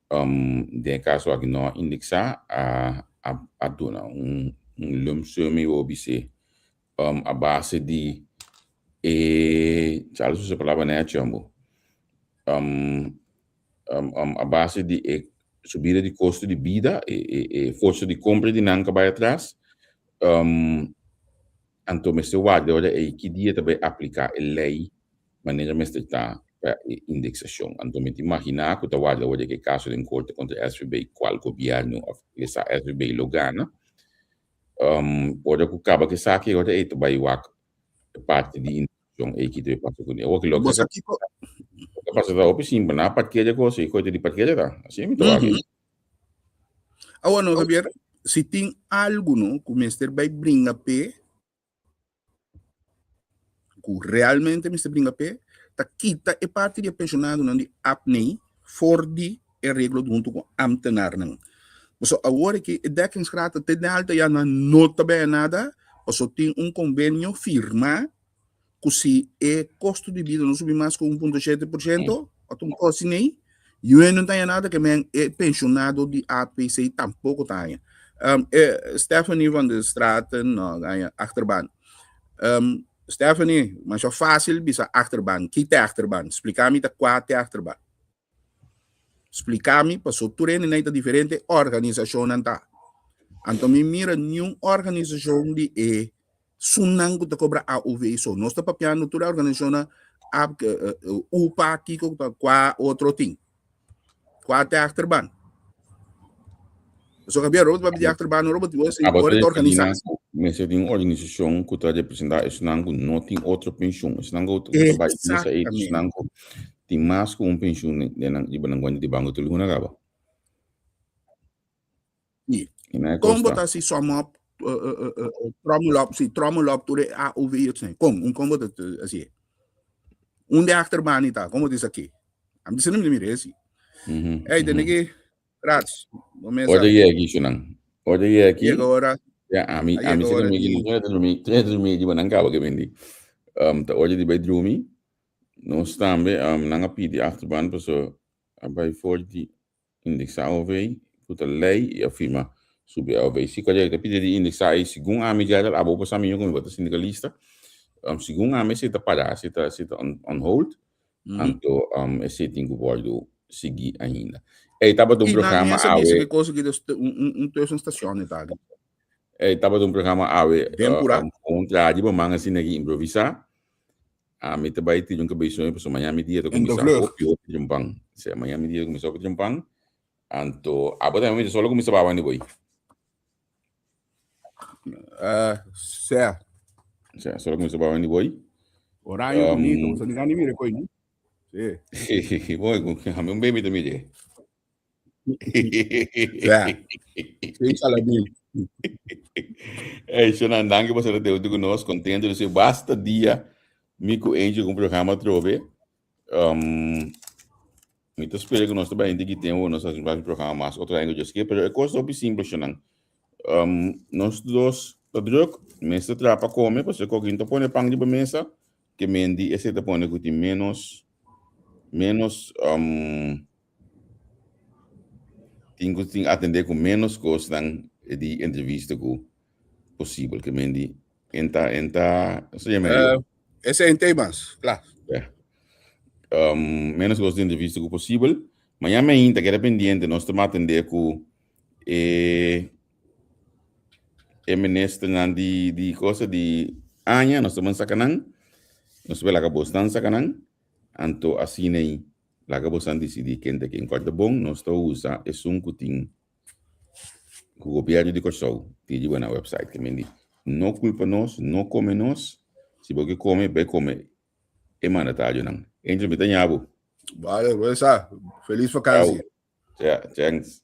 de caso aqui não indexar a dona lump sum e obise a base de Charles usa a palavra né chambo a base de subida de custo de vida e força de compra de nanca vai atrás então me se guarda olha que dia também aplicar a lei maneira me está indexação então me imaginar que tu guarda olha que caso de corte contra SVB qual governo essa SVB lo gana pode que acaba que saque olha aí tu vai parte de indexação aí que deve passar com ele o que lo que passa da opção na parte que coisa e coisa de parte que tá assim me tô aqui agora não Javier se tem algo não que o mestre vai brincar pé que realmente mestre brinca pé tá quita é parte de pensionado não de apnei for de reglo junto com ambtenaar não so agora que a dekkingsgraad te alta já não tá bem nada só tem convênio firma que se custo de vida não subir mais com 1,7%, ou um custo nem, e não tem nada que é pensionado de APC tampouco tem. Stephanie van der Straten, não, achterban. Stephanie, mas é fácil, bisa achterban. Que é achterban? Explicar-me qual é achterban. Explicar-me, para o turno não é diferente organização não tá. Então, me mira nenhuma organização de sunang ko cobra AUV so nós está papiando toda a organização UPA aqui com outro ting qua até achterban so que road para achterban robot você pode organizar mas tem uma organização que está representando isso não tem outra pensão isso não tem mais com pensão de banco de banco tudo na gaba como botar se soma trommelop door de AOV zijn. Kom dat assim. De achterban niet daar. Kom het is aqui. Am dizendo me merece. Aí tem que rats. Oye, aqui, Shunang. Oye, aqui. E agora? Ja, ami sila migi drumi di banang kawa ke bendi. Ta oje di bij drumi. No stambe nanga pidi achterban so bij voor die indexa OV puta lei e afirma sube OV. Si kaja ta pidi di indexa e sigun ami jadal abo pasami yo como bota sindicalista. Sigun ami sita para sita on hold. Anto e setting guardo sigi ainda. E tava do programa AWE. Essa que coisa que uma stazione Italia. Tava um programa AWE contra de bamanga assim aqui improvisar. Me trabalhei de um cabeção para amanhã me dia to começar o Jampang. Se amanhã me dia começar o Jampang. Anto abota me só começar a bawani boy. Certo. Só começar a bawani boy. Horário bonito, você ligar nem mira coisa, né? Sim. Boy, com um baby também je. Sim, saladinho. Shonan, danke por ser teu conosco, contente, você basta dia mico enche com o programa trove. Muito espero que nós também que temos nosso programa mais outra língua de mas é coisa bem simples, Shonan. Nós dois padrão, mesa trapa come, porque se alguém põe pão de mesa, que mendi esse te põe que tem menos tenho que atender com menos coisa de entrevista que possível, que mendi enta se chama esse é em temas, claro. Menos coisa de entrevista que possível. Amanhã me ainda que era pendente, nós estamos atender com ministro de coisa de Anya, nós estamos sacanando, nós vamos lá bostan sacanando, anto assim nem lá bostan decidir quem tem quem corta bom, nós estamos usando esse cutin o governo de Kosovo, que diz na website que me diz, não culpa nós, não come nós, se você come, vai comer, é mandatário não. Angel, me tenha abo. Vale, feliz vacância. Thanks.